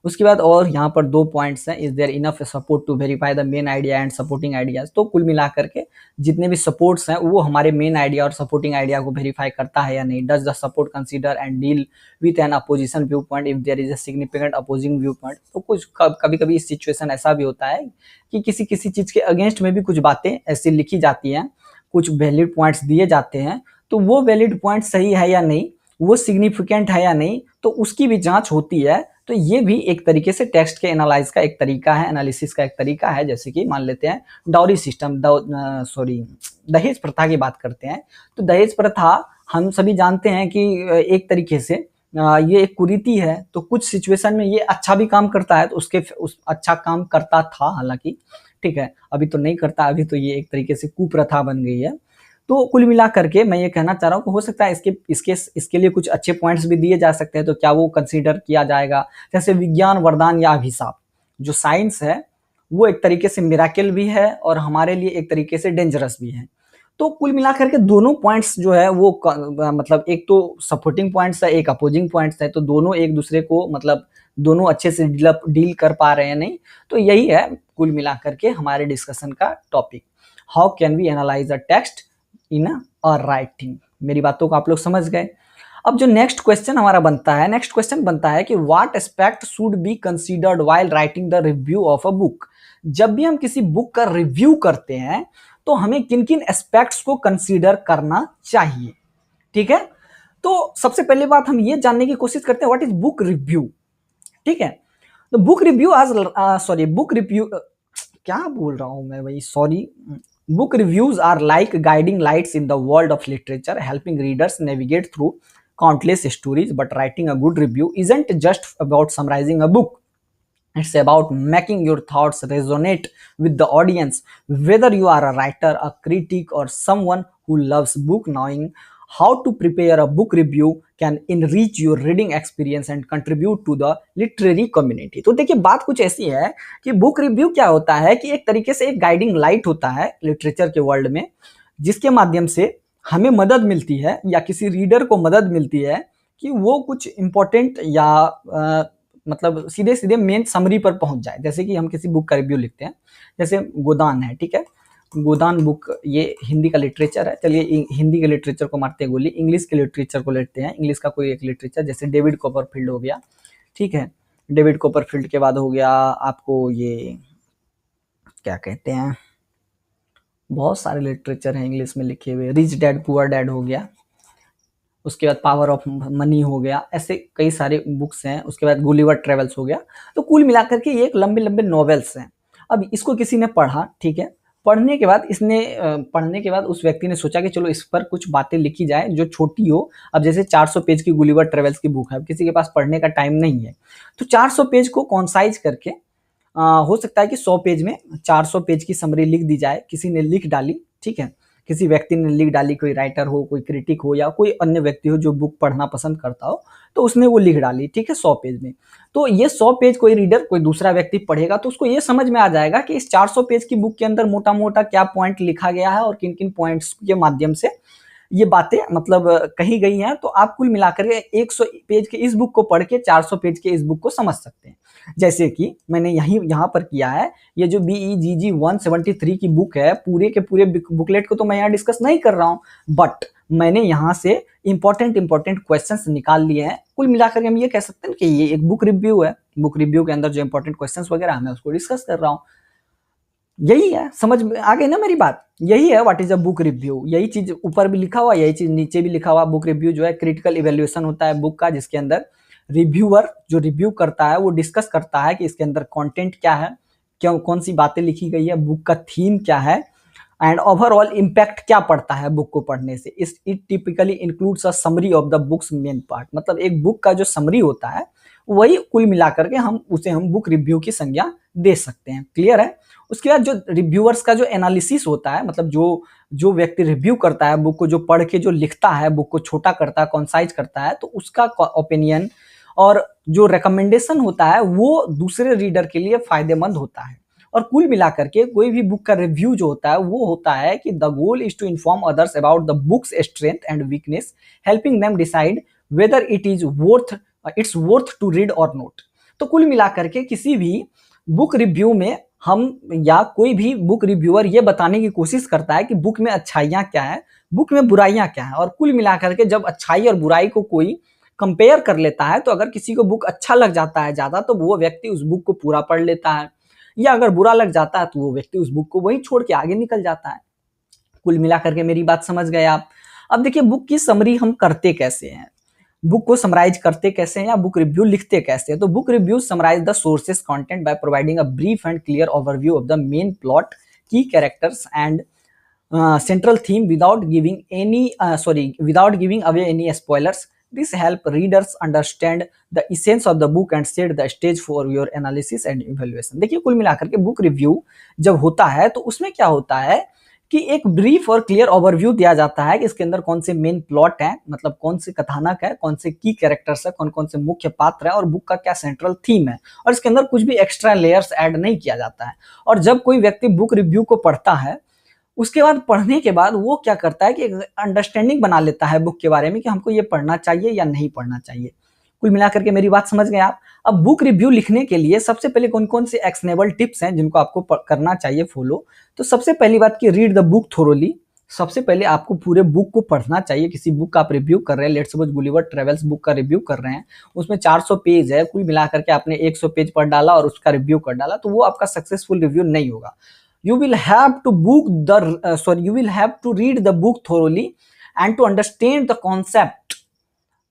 उसके बाद और यहाँ पर 2 पॉइंट्स हैं, is there enough support to verify the main idea and supporting ideas. तो कुल मिलाकर के जितने भी सपोर्ट्स हैं वो हमारे मेन आइडिया और सपोर्टिंग आइडिया को वेरीफाई करता है या नहीं। Does the support consider and deal with an opposition view point if there is a significant opposing view point. तो कुछ कभी कभी इस सिचुएशन ऐसा भी होता है कि किसी चीज के अगेंस्ट में भी कुछ बातें ऐसी लिखी जाती हैं, कुछ वैलिड पॉइंट्स दिए जाते हैं, तो वो वैलिड पॉइंट सही है या नहीं, वो सिग्निफिकेंट है या नहीं, तो उसकी भी जांच होती है। तो ये भी एक तरीके से टेक्स्ट के एनालाइज का एक तरीका है, एनालिसिस का एक तरीका है। जैसे कि मान लेते हैं डाउरी सिस्टम, दहेज प्रथा की बात करते हैं, तो दहेज प्रथा हम सभी जानते हैं कि एक तरीके से ये एक कुरीति है। तो कुछ सिचुएशन में ये अच्छा भी काम करता है, तो उस अच्छा काम करता था हालांकि, ठीक है, अभी तो नहीं करता, अभी तो ये एक तरीके से कुप्रथा बन गई है। तो कुल मिला करके मैं ये कहना चाह रहा हूँ कि हो सकता है इसके लिए कुछ अच्छे पॉइंट्स भी दिए जा सकते हैं, तो क्या वो कंसीडर किया जाएगा। जैसे विज्ञान वरदान या अभिशाप, जो साइंस है वो एक तरीके से मिराकल भी है और हमारे लिए एक तरीके से डेंजरस भी है। तो कुल मिलाकर के दोनों पॉइंट्स जो है वो मतलब एक तो सपोर्टिंग पॉइंट्स है, एक अपोजिंग पॉइंट्स है, तो दोनों एक दूसरे को मतलब दोनों अच्छे से डील कर पा रहे हैं नहीं। तो यही है कुल मिलाकर के हमारे डिस्कशन का topic, how can we analyse a text in a writing. मेरी बातों को आप लोग समझ गए। अब जो नेक्स्ट क्वेश्चन हमारा बनता है कि what aspect should be considered while writing the review of a book. जब भी हम किसी बुक का रिव्यू करते हैं तो हमें किन किन एस्पेक्ट्स को कंसीडर करना चाहिए, ठीक है। तो सबसे पहले बात हम ये जानने की कोशिश करते हैं व्हाट इज बुक रिव्यू, ठीक है। तो बुक रिव्यू क्या बोल रहा हूं मैं भाई, sorry. Book reviews are like guiding lights in the world of literature, helping readers navigate through countless stories. But writing a good review isn't just about summarizing a book. It's about making your thoughts resonate with the audience. Whether you are a writer, a critic, or someone who loves book, knowing how to prepare a book review can enrich your reading experience and contribute to the literary community. तो देखिए बात कुछ ऐसी है कि book review क्या होता है कि एक तरीके से एक गाइडिंग लाइट होता है लिटरेचर के वर्ल्ड में, जिसके माध्यम से हमें मदद मिलती है या किसी रीडर को मदद मिलती है कि वो कुछ इंपॉर्टेंट या मतलब सीधे सीधे मेन समरी पर पहुंच जाए। जैसे कि हम किसी बुक का रिव्यू लिखते हैं, जैसे गोदान है, ठीक है, गोदान बुक ये हिंदी का लिटरेचर है। चलिए हिंदी के लिटरेचर को मारते हैं गोली, इंग्लिश के लिटरेचर को लेते हैं। इंग्लिश का कोई एक लिटरेचर जैसे डेविड कॉपरफील्ड हो गया, ठीक है, डेविड कॉपरफील्ड के बाद हो गया आपको ये क्या कहते हैं, बहुत सारे लिटरेचर हैं इंग्लिश में लिखे हुए, रिच डैड पुअर डैड हो गया, उसके बाद पावर ऑफ मनी हो गया, ऐसे कई सारे बुक्स हैं। उसके बाद गुलिवर ट्रेवल्स हो गया। तो कुल मिलाकर के ये एक लंबे लंबे नॉवेल्स हैं। अब इसको किसी ने पढ़ा, ठीक है, पढ़ने के बाद उस व्यक्ति ने सोचा कि चलो इस पर कुछ बातें लिखी जाए जो छोटी हो। अब जैसे 400 पेज की गुलिवर ट्रेवल्स की बुक है, अब किसी के पास पढ़ने का टाइम नहीं है, तो 400 पेज को कॉन्साइज करके हो सकता है कि 100 पेज में 400 पेज की समरी लिख दी जाए। किसी ने लिख डाली, ठीक है, किसी व्यक्ति ने लिख डाली, कोई राइटर हो, कोई क्रिटिक हो, या कोई अन्य व्यक्ति हो जो बुक पढ़ना पसंद करता हो, तो उसने वो लिख डाली, ठीक है, 100 पेज में। तो ये 100 पेज कोई रीडर, कोई दूसरा व्यक्ति पढ़ेगा तो उसको ये समझ में आ जाएगा कि इस 400 पेज की बुक के अंदर मोटा मोटा क्या पॉइंट लिखा गया है और किन किन पॉइंट्स के माध्यम से ये बातें मतलब कही गई हैं। तो आप कुल मिलाकर के 100 पेज के इस बुक को पढ़ के 400 पेज के इस बुक को समझ सकते हैं। जैसे कि मैंने यहाँ पर किया है, ये जो BEGG 173 की बुक है, पूरे के पूरे बुकलेट को तो मैं यहाँ डिस्कस नहीं कर रहा हूँ, बट मैंने यहाँ से इंपॉर्टेंट क्वेश्चंस निकाल लिए हैं। कुल मिलाकर के हम ये कह सकते हैं कि ये एक बुक रिव्यू है। बुक रिव्यू के अंदर जो इंपॉर्टेंट क्वेश्चंस वगैरह है मैं उसको डिस्कस कर रहा हूँ। यही है, समझ में आ गई ना मेरी बात? यही है what is a book review. यही चीज ऊपर भी लिखा हुआ, यही चीज नीचे भी लिखा हुआ। बुक रिव्यू जो है क्रिटिकल इवेल्युएशन होता है बुक का, जिसके अंदर रिव्यूअर जो रिव्यू करता है वो डिस्कस करता है कि इसके अंदर कंटेंट क्या है, क्यों, कौन सी बातें लिखी गई है, बुक का थीम क्या है, एंड ओवरऑल इम्पैक्ट क्या पड़ता है बुक को पढ़ने से। It typically includes a summary of the books main part. मतलब एक बुक का जो समरी होता है वही कुल मिलाकर के हम बुक रिव्यू की संज्ञा दे सकते हैं। क्लियर है? उसके बाद जो रिव्यूअर्स का जो एनालिसिस होता है, मतलब जो व्यक्ति रिव्यू करता है बुक को, जो पढ़ के जो लिखता है, बुक को छोटा करता है, कॉन्साइज करता है, तो उसका ओपिनियन और जो रिकमेंडेशन होता है वो दूसरे रीडर के लिए फायदेमंद होता है। और कुल मिलाकर के कोई भी बुक का रिव्यू जो होता है वो होता है कि the goal is to inform others about the books strength and weakness, helping them decide whether it's worth to read और नॉट। तो कुल मिलाकर के किसी भी बुक रिव्यू में हम या कोई भी बुक रिव्यूअर ये बताने की कोशिश करता है कि बुक में अच्छाइयाँ क्या है, बुक में बुराइयाँ क्या है। और कुल मिलाकर के जब अच्छाई और बुराई को कोई कंपेयर कर लेता है, तो अगर किसी को बुक अच्छा लग जाता है ज्यादा, तो वो व्यक्ति उस बुक को पूरा पढ़ लेता है, या अगर बुरा लग जाता है तो वो व्यक्ति उस बुक को वहीं छोड़ के आगे निकल जाता है। कुल मिलाकर के मेरी बात समझ गए आप? अब देखिए बुक की समरी हम करते कैसे हैं, बुक को समराइज करते कैसे हैं, या बुक रिव्यू लिखते कैसे हैं। तो book review summarise the sources content by providing a brief and clear overview of the main plot, key characters and central theme without giving away any spoilers. This help readers understand the essence of the book and set the stage for your analysis and evaluation. देखिए कुल मिलाकर के book review जब होता है तो उसमें क्या होता है कि एक ब्रीफ और क्लियर ओवरव्यू दिया जाता है कि इसके अंदर कौन से मेन प्लॉट है, मतलब कौन से कथानक है, कौन से की कैरेक्टर्स है, कौन कौन से मुख्य पात्र है, और बुक का क्या सेंट्रल थीम है। और इसके अंदर कुछ भी एक्स्ट्रा लेयर्स ऐड नहीं किया जाता है। और जब कोई व्यक्ति बुक रिव्यू को पढ़ता है, उसके बाद पढ़ने के बाद वो क्या करता है कि अंडरस्टैंडिंग बना लेता है बुक के बारे में कि हमको ये पढ़ना चाहिए या नहीं पढ़ना चाहिए। कुल मिलाकर के मेरी बात समझ गए आप? अब बुक रिव्यू लिखने के लिए सबसे पहले कौन कौन से एक्शनेबल टिप्स हैं जिनको आपको करना चाहिए फॉलो। तो सबसे पहली बात कि रीड द बुक थोरोली। सबसे पहले आपको पूरे बुक को पढ़ना चाहिए। किसी बुक का आप रिव्यू कर रहे हैं, let's suppose Gulliver travels book का रिव्यू कर रहे हैं, उसमें 400 पेज है, कुल मिलाकर के आपने 100 पेज पढ़ डाला और उसका रिव्यू कर डाला, तो वो आपका सक्सेसफुल रिव्यू नहीं होगा। You will have to read the book thoroughly and to understand the concept.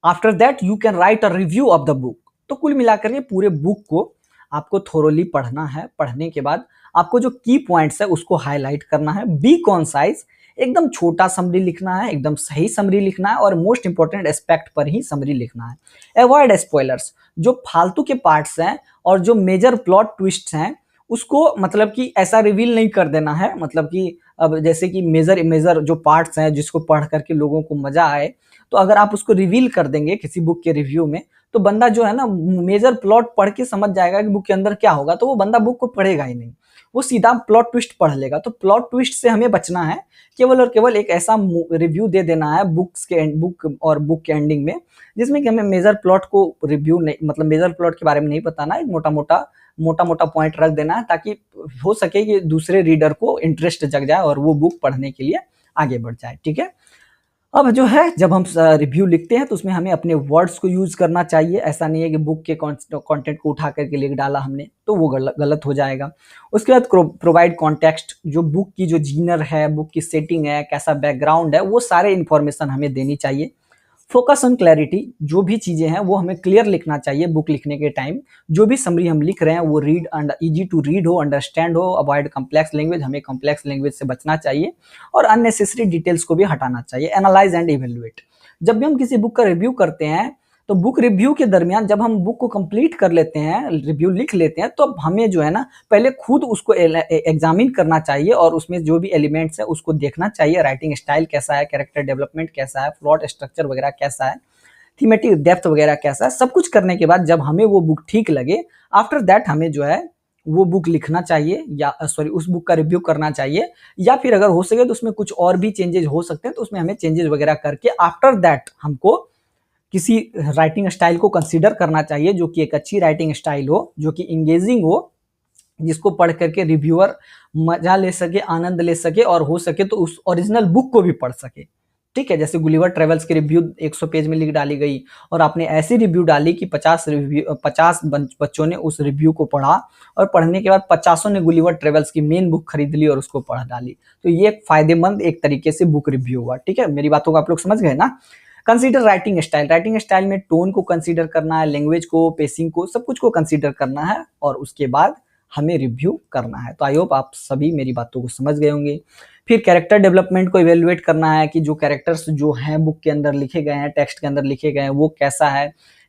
After that you can write a review of the book. तो कुल मिलाकर के पूरे बुक को आपको थोरोली पढ़ना है। पढ़ने के बाद आपको जो की पॉइंट्स है उसको हाईलाइट करना है। बी कॉन्साइज, एकदम छोटा समरी लिखना है, एकदम सही समरी लिखना है, और मोस्ट इंपॉर्टेंट एस्पेक्ट पर ही समरी लिखना है। अवॉइड स्पॉयलर्स, जो फालतू के पार्ट्स हैं और जो मेजर प्लॉट ट्विस्ट हैं उसको मतलब कि ऐसा रिवील नहीं कर देना है, मतलब कि अब जैसे कि मेजर जो पार्ट्स हैं जिसको पढ़ करके लोगों को मजा आए, तो अगर आप उसको रिवील कर देंगे किसी बुक के रिव्यू में, तो बंदा जो है ना मेजर प्लॉट पढ़ के समझ जाएगा कि बुक के अंदर क्या होगा, तो वो बंदा बुक को पढ़ेगा ही नहीं, वो सीधा प्लॉट ट्विस्ट पढ़ लेगा। तो प्लॉट ट्विस्ट से हमें बचना है, केवल और केवल एक ऐसा रिव्यू दे देना है बुक के एंडिंग में, जिसमें कि हमें मेजर प्लॉट को रिव्यू नहीं, मतलब मेजर प्लॉट के बारे में नहीं बताना, एक मोटा मोटा पॉइंट रख देना है, ताकि हो सके कि दूसरे रीडर को इंटरेस्ट जग जाए और वो बुक पढ़ने के लिए आगे बढ़ जाए। ठीक है, अब जो है जब हम रिव्यू लिखते हैं तो उसमें हमें अपने वर्ड्स को यूज करना चाहिए। ऐसा नहीं है कि बुक के कंटेंट को उठा करके लिख डाला हमने तो वो गलत हो जाएगा। उसके बाद प्रोवाइड कॉन्टेक्स्ट, जो बुक की जो जीनर है, बुक की सेटिंग है, कैसा बैकग्राउंड है, वो सारे इंफॉर्मेशन हमें देनी चाहिए। फोकस ऑन क्लैरिटी, जो भी चीजें हैं वो हमें क्लियर लिखना चाहिए बुक लिखने के टाइम। जो भी समरी हम लिख रहे हैं वो इजी टू रीड हो, अंडरस्टैंड हो, अवॉइड कॉम्प्लेक्स लैंग्वेज, हमें कॉम्प्लेक्स लैंग्वेज से बचना चाहिए और अननेसेसरी डिटेल्स को भी हटाना चाहिए। एनालाइज एंड इवेल्युएट, जब भी हम किसी बुक का रिव्यू करते हैं तो बुक रिव्यू के दरमियान जब हम बुक को कंप्लीट कर लेते हैं, रिव्यू लिख लेते हैं, तो अब हमें जो है ना पहले खुद उसको एग्जामिन करना चाहिए और उसमें जो भी एलिमेंट्स है उसको देखना चाहिए। राइटिंग स्टाइल कैसा है, कैरेक्टर डेवलपमेंट कैसा है, प्लॉट स्ट्रक्चर वगैरह कैसा है, थीमेटिक डेप्थ वगैरह कैसा है, सब कुछ करने के बाद जब हमें वो बुक ठीक लगे, आफ्टर दैट हमें जो है वो बुक लिखना चाहिए, या सॉरी उस बुक का रिव्यू करना चाहिए, या फिर अगर हो सके तो उसमें कुछ और भी चेंजेस हो सकते हैं तो उसमें हमें चेंजेस वगैरह करके आफ्टर दैट हमको किसी राइटिंग स्टाइल को कंसीडर करना चाहिए, जो कि एक अच्छी राइटिंग स्टाइल हो, जो कि इंगेजिंग हो, जिसको पढ़ करके रिव्यूअर मजा ले सके, आनंद ले सके और हो सके तो उस ओरिजिनल बुक को भी पढ़ सके। ठीक है, जैसे गुलिवर ट्रेवल्स की रिव्यू 100 पेज में लिख डाली गई और आपने ऐसी रिव्यू डाली कि 50 बच्चों ने उस रिव्यू को पढ़ा और पढ़ने के बाद 50 ने गुलिवर ट्रेवल्स की मेन बुक खरीद ली और उसको पढ़ डाली, तो ये एक फायदेमंद एक तरीके से बुक रिव्यू हुआ। ठीक है, मेरी बातों को आप लोग समझ गए ना। Consider writing style, writing style में टोन को कंसीडर करना है, लैंग्वेज को, पेसिंग को, सब कुछ को कंसीडर करना है और उसके बाद हमें रिव्यू करना है। तो आई होप आप सभी मेरी बातों को समझ गए होंगे। फिर कैरेक्टर डेवलपमेंट को इवेलुएट करना है कि जो कैरेक्टर्स जो हैं बुक के अंदर लिखे गए हैं, टेक्स्ट के अंदर लिखे गए हैं, वो कैसा है,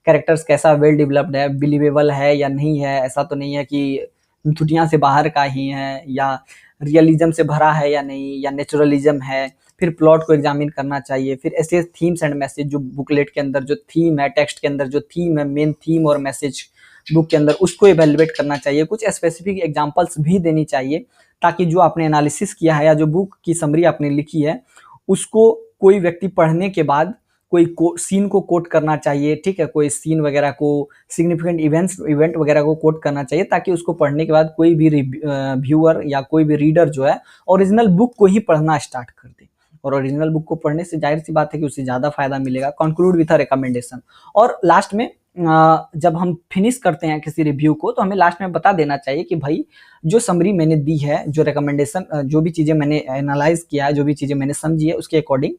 कैरेक्टर्स कैसा वेल डेवलप्ड है, बिलीवेबल है या नहीं है, ऐसा तो नहीं है कि दुनिया से बाहर का ही है, या रियलिज्म से भरा है या नहीं, या नेचुरलिज्म है। फिर प्लॉट को एग्जामिन करना चाहिए। फिर ऐसे थीम्स एंड मैसेज, जो बुकलेट के अंदर जो थीम है, टेक्स्ट के अंदर जो थीम है, मेन थीम और मैसेज बुक के अंदर, उसको इवेलुएट करना चाहिए। कुछ स्पेसिफिक एग्जांपल्स भी देनी चाहिए ताकि जो आपने एनालिसिस किया है या जो बुक की समरी आपने लिखी है उसको कोई व्यक्ति पढ़ने के बाद कोई सीन को कोट करना चाहिए। ठीक है, कोई सीन वगैरह को, सिग्निफिकेंट इवेंट वगैरह को कोट करना चाहिए ताकि उसको पढ़ने के बाद कोई भी व्यूअर या कोई भी रीडर जो है ओरिजिनल बुक को ही पढ़ना स्टार्ट कर दे। और ओरिजिनल बुक को पढ़ने से जाहिर सी बात है कि उससे ज्यादा फायदा मिलेगा। कंक्लूड विथ अ रिकमेंडेशन, और लास्ट में जब हम फिनिश करते हैं किसी रिव्यू को तो हमें लास्ट में बता देना चाहिए कि भाई जो समरी मैंने दी है, जो रिकमेंडेशन, जो भी चीजें मैंने एनालाइज किया है, जो भी चीजें मैंने समझी है, उसके अकॉर्डिंग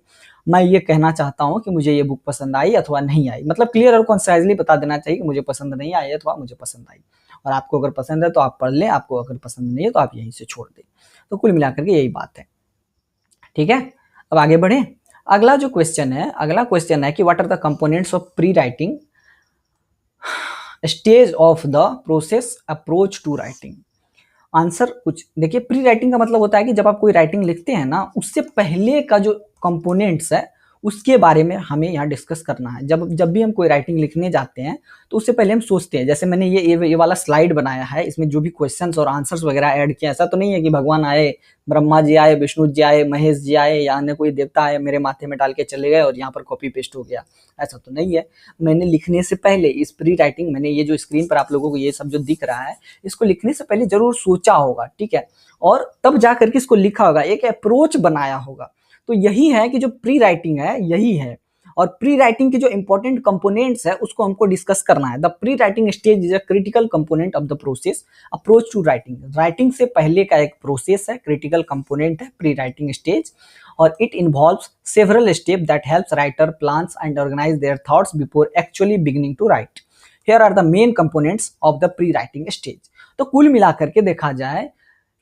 मैं ये कहना चाहता हूँ कि मुझे ये बुक पसंद आई अथवा नहीं आई। मतलब क्लियर और कंसाइजली बता देना चाहिए कि मुझे पसंद नहीं आई अथवा मुझे पसंद आई। और आपको अगर पसंद है तो आप पढ़ लें, आपको अगर पसंद नहीं है तो आप यहीं से छोड़ दें। तो कुल मिलाकर के यही बात है। ठीक है, अब आगे बढ़े। अगला जो क्वेश्चन है, अगला क्वेश्चन है कि what are the components of pre writing stage of the process approach to writing. Answer कुछ देखिए, प्री राइटिंग का मतलब होता है कि जब आप कोई राइटिंग लिखते हैं ना, उससे पहले का जो कंपोनेंट्स है उसके बारे में हमें यहाँ डिस्कस करना है। जब भी हम कोई राइटिंग लिखने जाते हैं तो उससे पहले हम सोचते हैं, जैसे मैंने ये वाला स्लाइड बनाया है, इसमें जो भी क्वेश्चंस और आंसर्स वगैरह ऐड किया, ऐसा तो नहीं है कि भगवान आए, ब्रह्मा जी आए, विष्णु जी आए, महेश जी आए या अन्य कोई देवता आए, मेरे माथे में डाल के चले गए और यहाँ पर कॉपी पेस्ट हो गया, ऐसा तो नहीं है। मैंने लिखने से पहले इस प्री राइटिंग, मैंने ये जो स्क्रीन पर आप लोगों को ये सब जो दिख रहा है, इसको लिखने से पहले जरूर सोचा होगा। ठीक है, और तब जा करके इसको लिखा होगा, एक अप्रोच बनाया होगा। तो यही है कि जो प्री राइटिंग है यही है। और प्री राइटिंग के जो इंपॉर्टेंट कंपोनेंट्स है उसको हमको डिस्कस करना है। The pre writing stage is a critical component of the process approach to writing. Writing से पहले का एक प्रोसेस है, क्रिटिकल कंपोनेंट है प्री राइटिंग स्टेज, और it involves several step that helps writer plans and organise their thoughts before actually beginning to write. Here are the main components of the pre writing stage. तो कुल मिलाकर के देखा जाए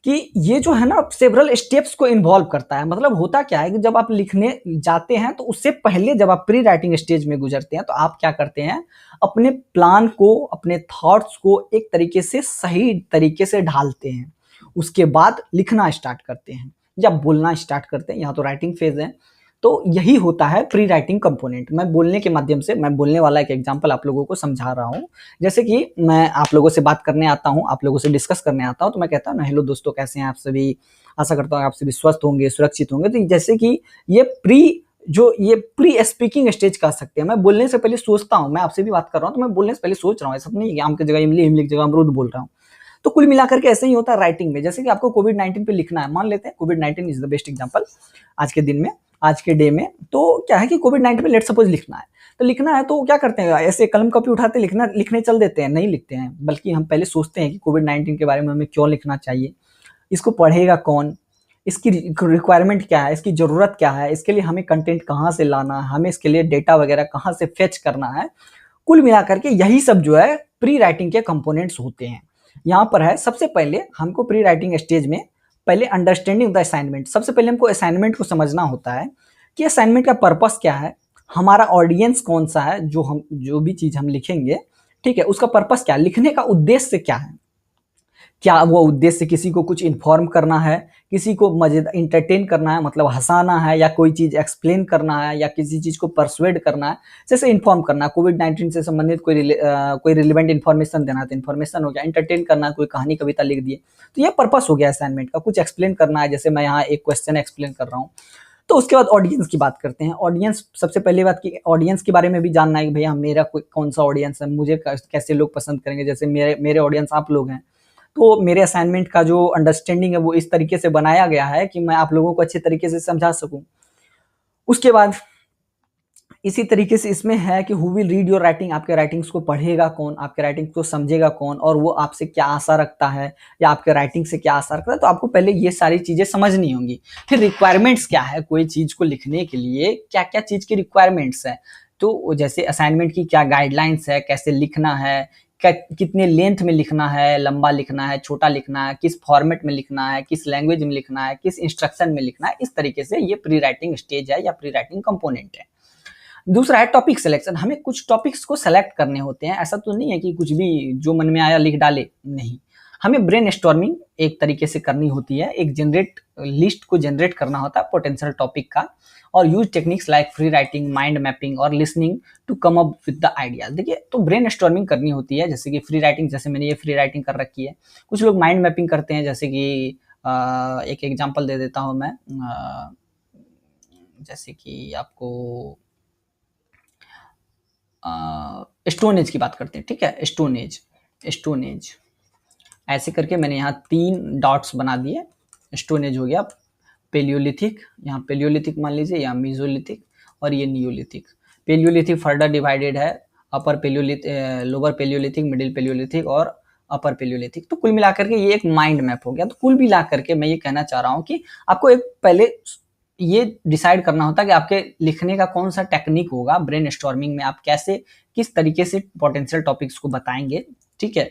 कि ये जो है ना सेवरल स्टेप्स को इन्वॉल्व करता है। मतलब होता क्या है कि जब आप लिखने जाते हैं तो उससे पहले जब आप प्री राइटिंग स्टेज में गुजरते हैं तो आप क्या करते हैं, अपने प्लान को, अपने थॉट्स को एक तरीके से सही तरीके से ढालते हैं। उसके बाद लिखना स्टार्ट करते हैं या बोलना स्टार्ट करते हैं, यहाँ तो राइटिंग फेज है। तो यही होता है प्री राइटिंग कंपोनेंट। मैं बोलने के माध्यम से, मैं बोलने वाला एक एग्जांपल आप लोगों को समझा रहा हूँ। जैसे कि मैं आप लोगों से बात करने आता हूँ, आप लोगों से डिस्कस करने आता हूँ, तो मैं कहता हूँ ना, हेलो दोस्तों, कैसे हैं आप सभी, आशा करता हूँ आप सभी स्वस्थ होंगे, सुरक्षित होंगे। तो जैसे कि ये प्री स्पीकिंग स्टेज कह सकते हैं। मैं बोलने से पहले सोचता हूँ, मैं आपसे भी बात कर रहा हूँ तो मैं बोलने से पहले सोच रहा हूँ, ऐसा नहीं है कि आम की जगह इमली, इमली की जगह अमरूद बोल रहा हूँ। तो कुल मिलाकर के ऐसे ही होता है राइटिंग में। जैसे कि आपको कोविड-19 पे लिखना है, मान लेते हैं कोविड-19 इज द बेस्ट एग्जांपल आज के दिन में, आज के डे में। तो क्या है कि कोविड-19 पे लेट सपोज लिखना है, तो लिखना है तो क्या करते हैं, ऐसे कलम कॉपी उठाते लिखने चल देते हैं, नहीं लिखते हैं, बल्कि हम पहले सोचते हैं कि कोविड-19 के बारे में हमें क्यों लिखना चाहिए, इसको पढ़ेगा कौन, इसकी रिक्वायरमेंट क्या है, इसकी ज़रूरत क्या है, इसके लिए हमें कंटेंट कहाँ से लाना है, हमें इसके लिए डेटा वगैरह कहाँ से फेच करना है। कुल मिलाकर के यही सब जो है प्री राइटिंग के कंपोनेंट्स होते हैं। यहाँ पर है, सबसे पहले हमको प्री राइटिंग स्टेज में पहले अंडरस्टैंडिंग द असाइनमेंट, सबसे पहले हमको असाइनमेंट को समझना होता है कि असाइनमेंट का पर्पस क्या है, हमारा ऑडियंस कौन सा है, जो भी चीज़ हम लिखेंगे, ठीक है, उसका पर्पस क्या है, लिखने का उद्देश्य क्या है। क्या वो उद्देश्य किसी को कुछ इन्फॉर्म करना है, किसी को मजेदार इंटरटेन करना है, मतलब हंसाना है, या कोई चीज़ एक्सप्लेन करना है, या किसी चीज़ को परसुएड करना है। जैसे इन्फॉर्म करना है, कोविड-19 से संबंधित कोई रिलेवेंट इन्फॉर्मेशन देना है तो इन्फॉर्मेशन हो गया। एंटरटेन करना है, कोई कहानी कविता लिख दिए, तो ये पर्पस हो गया असाइनमेंट का। कुछ एक्सप्लेन करना है, जैसे मैं यहाँ एक क्वेश्चन एक्सप्लेन कर रहा हूँ। तो उसके बाद ऑडियंस की बात करते हैं। ऑडियंस, सबसे पहली बात की ऑडियंस के बारे में भी जानना है कि भैया मेरा कोई कौन सा ऑडियंस है, मुझे कैसे लोग पसंद करेंगे। जैसे मेरे ऑडियंस आप लोग हैं, तो मेरे असाइनमेंट का जो अंडरस्टैंडिंग है वो इस तरीके से बनाया गया है कि मैं आप लोगों को अच्छे तरीके से समझा सकूं। उसके बाद इसी तरीके से इसमें है कि who will read your writing, आपके राइटिंग्स को पढ़ेगा कौन, आपके राइटिंग्स को समझेगा कौन, और वो आपसे क्या आशा रखता है या आपके राइटिंग से क्या आशा रखता है। तो आपको पहले ये सारी चीज़ें समझनी होंगी। फिर रिक्वायरमेंट्स क्या है, कोई चीज़ को लिखने के लिए क्या क्या चीज़ की रिक्वायरमेंट्स है। तो जैसे असाइनमेंट की क्या गाइडलाइंस है, कैसे लिखना है, कितने लेंथ में लिखना है, लंबा लिखना है, छोटा लिखना है, किस फॉर्मेट में लिखना है, किस लैंग्वेज में लिखना है, किस इंस्ट्रक्शन में लिखना है। इस तरीके से ये प्री राइटिंग स्टेज है या प्री राइटिंग कंपोनेंट है। दूसरा है टॉपिक सिलेक्शन। हमें कुछ टॉपिक्स को सेलेक्ट करने होते हैं। ऐसा तो नहीं है कि कुछ भी जो मन में आया लिख डाले, नहीं, हमें ब्रेन स्टॉर्मिंग एक तरीके से करनी होती है, एक लिस्ट को जनरेट करना होता है पोटेंशियल टॉपिक का, और use techniques like free writing, mind mapping और listening to come up with the ideas. देखिए, तो ब्रेन स्टॉर्मिंग करनी होती है, जैसे कि फ्री राइटिंग, जैसे मैंने ये फ्री राइटिंग कर रखी है। कुछ लोग माइंड मैपिंग करते हैं, जैसे कि एक एग्जांपल दे देता हूँ मैं, जैसे कि आपको स्टोन एज की बात करते हैं, ठीक है, स्टोन एज ऐसे करके मैंने यहाँ 3 डॉट्स बना दिए। स्टोन एज हो गया, पेलियोलिथिक, यहाँ पेलियोलिथिक मान लीजिए, यहाँ मीजोलिथिक, और ये नियोलिथिक। पेलियोलिथिक फर्दर डिवाइडेड है, upper paleolithic, lower paleolithic, middle paleolithic और अपर पेलियोलिथिक। तो कुल मिलाकर के ये एक माइंड मैप हो गया। तो कुल मिलाकर के मैं ये कहना चाह रहा हूँ कि आपको एक पहले ये डिसाइड करना होता है कि आपके लिखने का कौन सा टेक्निक होगा। ब्रेन स्टॉर्मिंग में आप कैसे, किस तरीके से पोटेंशियल टॉपिक्स को बताएंगे, ठीक है,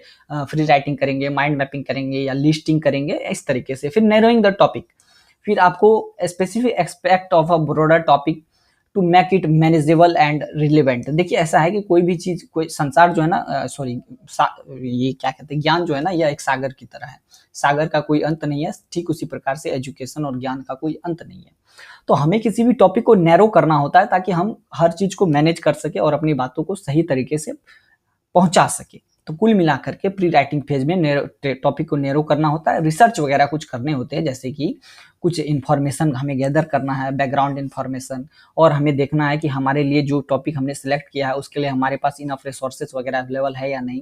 फ्री राइटिंग करेंगे, माइंड मैपिंग करेंगे या लिस्टिंग करेंगे, इस तरीके से। फिर नैरोइंग द टॉपिक, फिर आपको specific expect of a broader topic to make it manageable and relevant. देखिए, ऐसा है कि कोई भी चीज, कोई संसार जो है ना, सॉरी, ये क्या कहते हैं, ज्ञान जो है ना, यह एक सागर की तरह है। सागर का कोई अंत नहीं है, ठीक उसी प्रकार से एजुकेशन और ज्ञान का कोई अंत नहीं है। तो हमें किसी भी टॉपिक को नैरो करना होता है ताकि हम हर चीज को मैनेज कर सके और अपनी बातों को सही तरीके से पहुंचा सके। तो कुल मिलाकर के प्री राइटिंग फेज में टॉपिक को नैरो करना होता है, रिसर्च वगैरह कुछ करने होते हैं, जैसे कि कुछ इन्फॉर्मेशन हमें गैदर करना है, बैकग्राउंड इन्फॉर्मेशन, और हमें देखना है कि हमारे लिए जो टॉपिक हमने सेलेक्ट किया है उसके लिए हमारे पास इनफ रिसोर्सेज वगैरह अवेलेबल है या नहीं।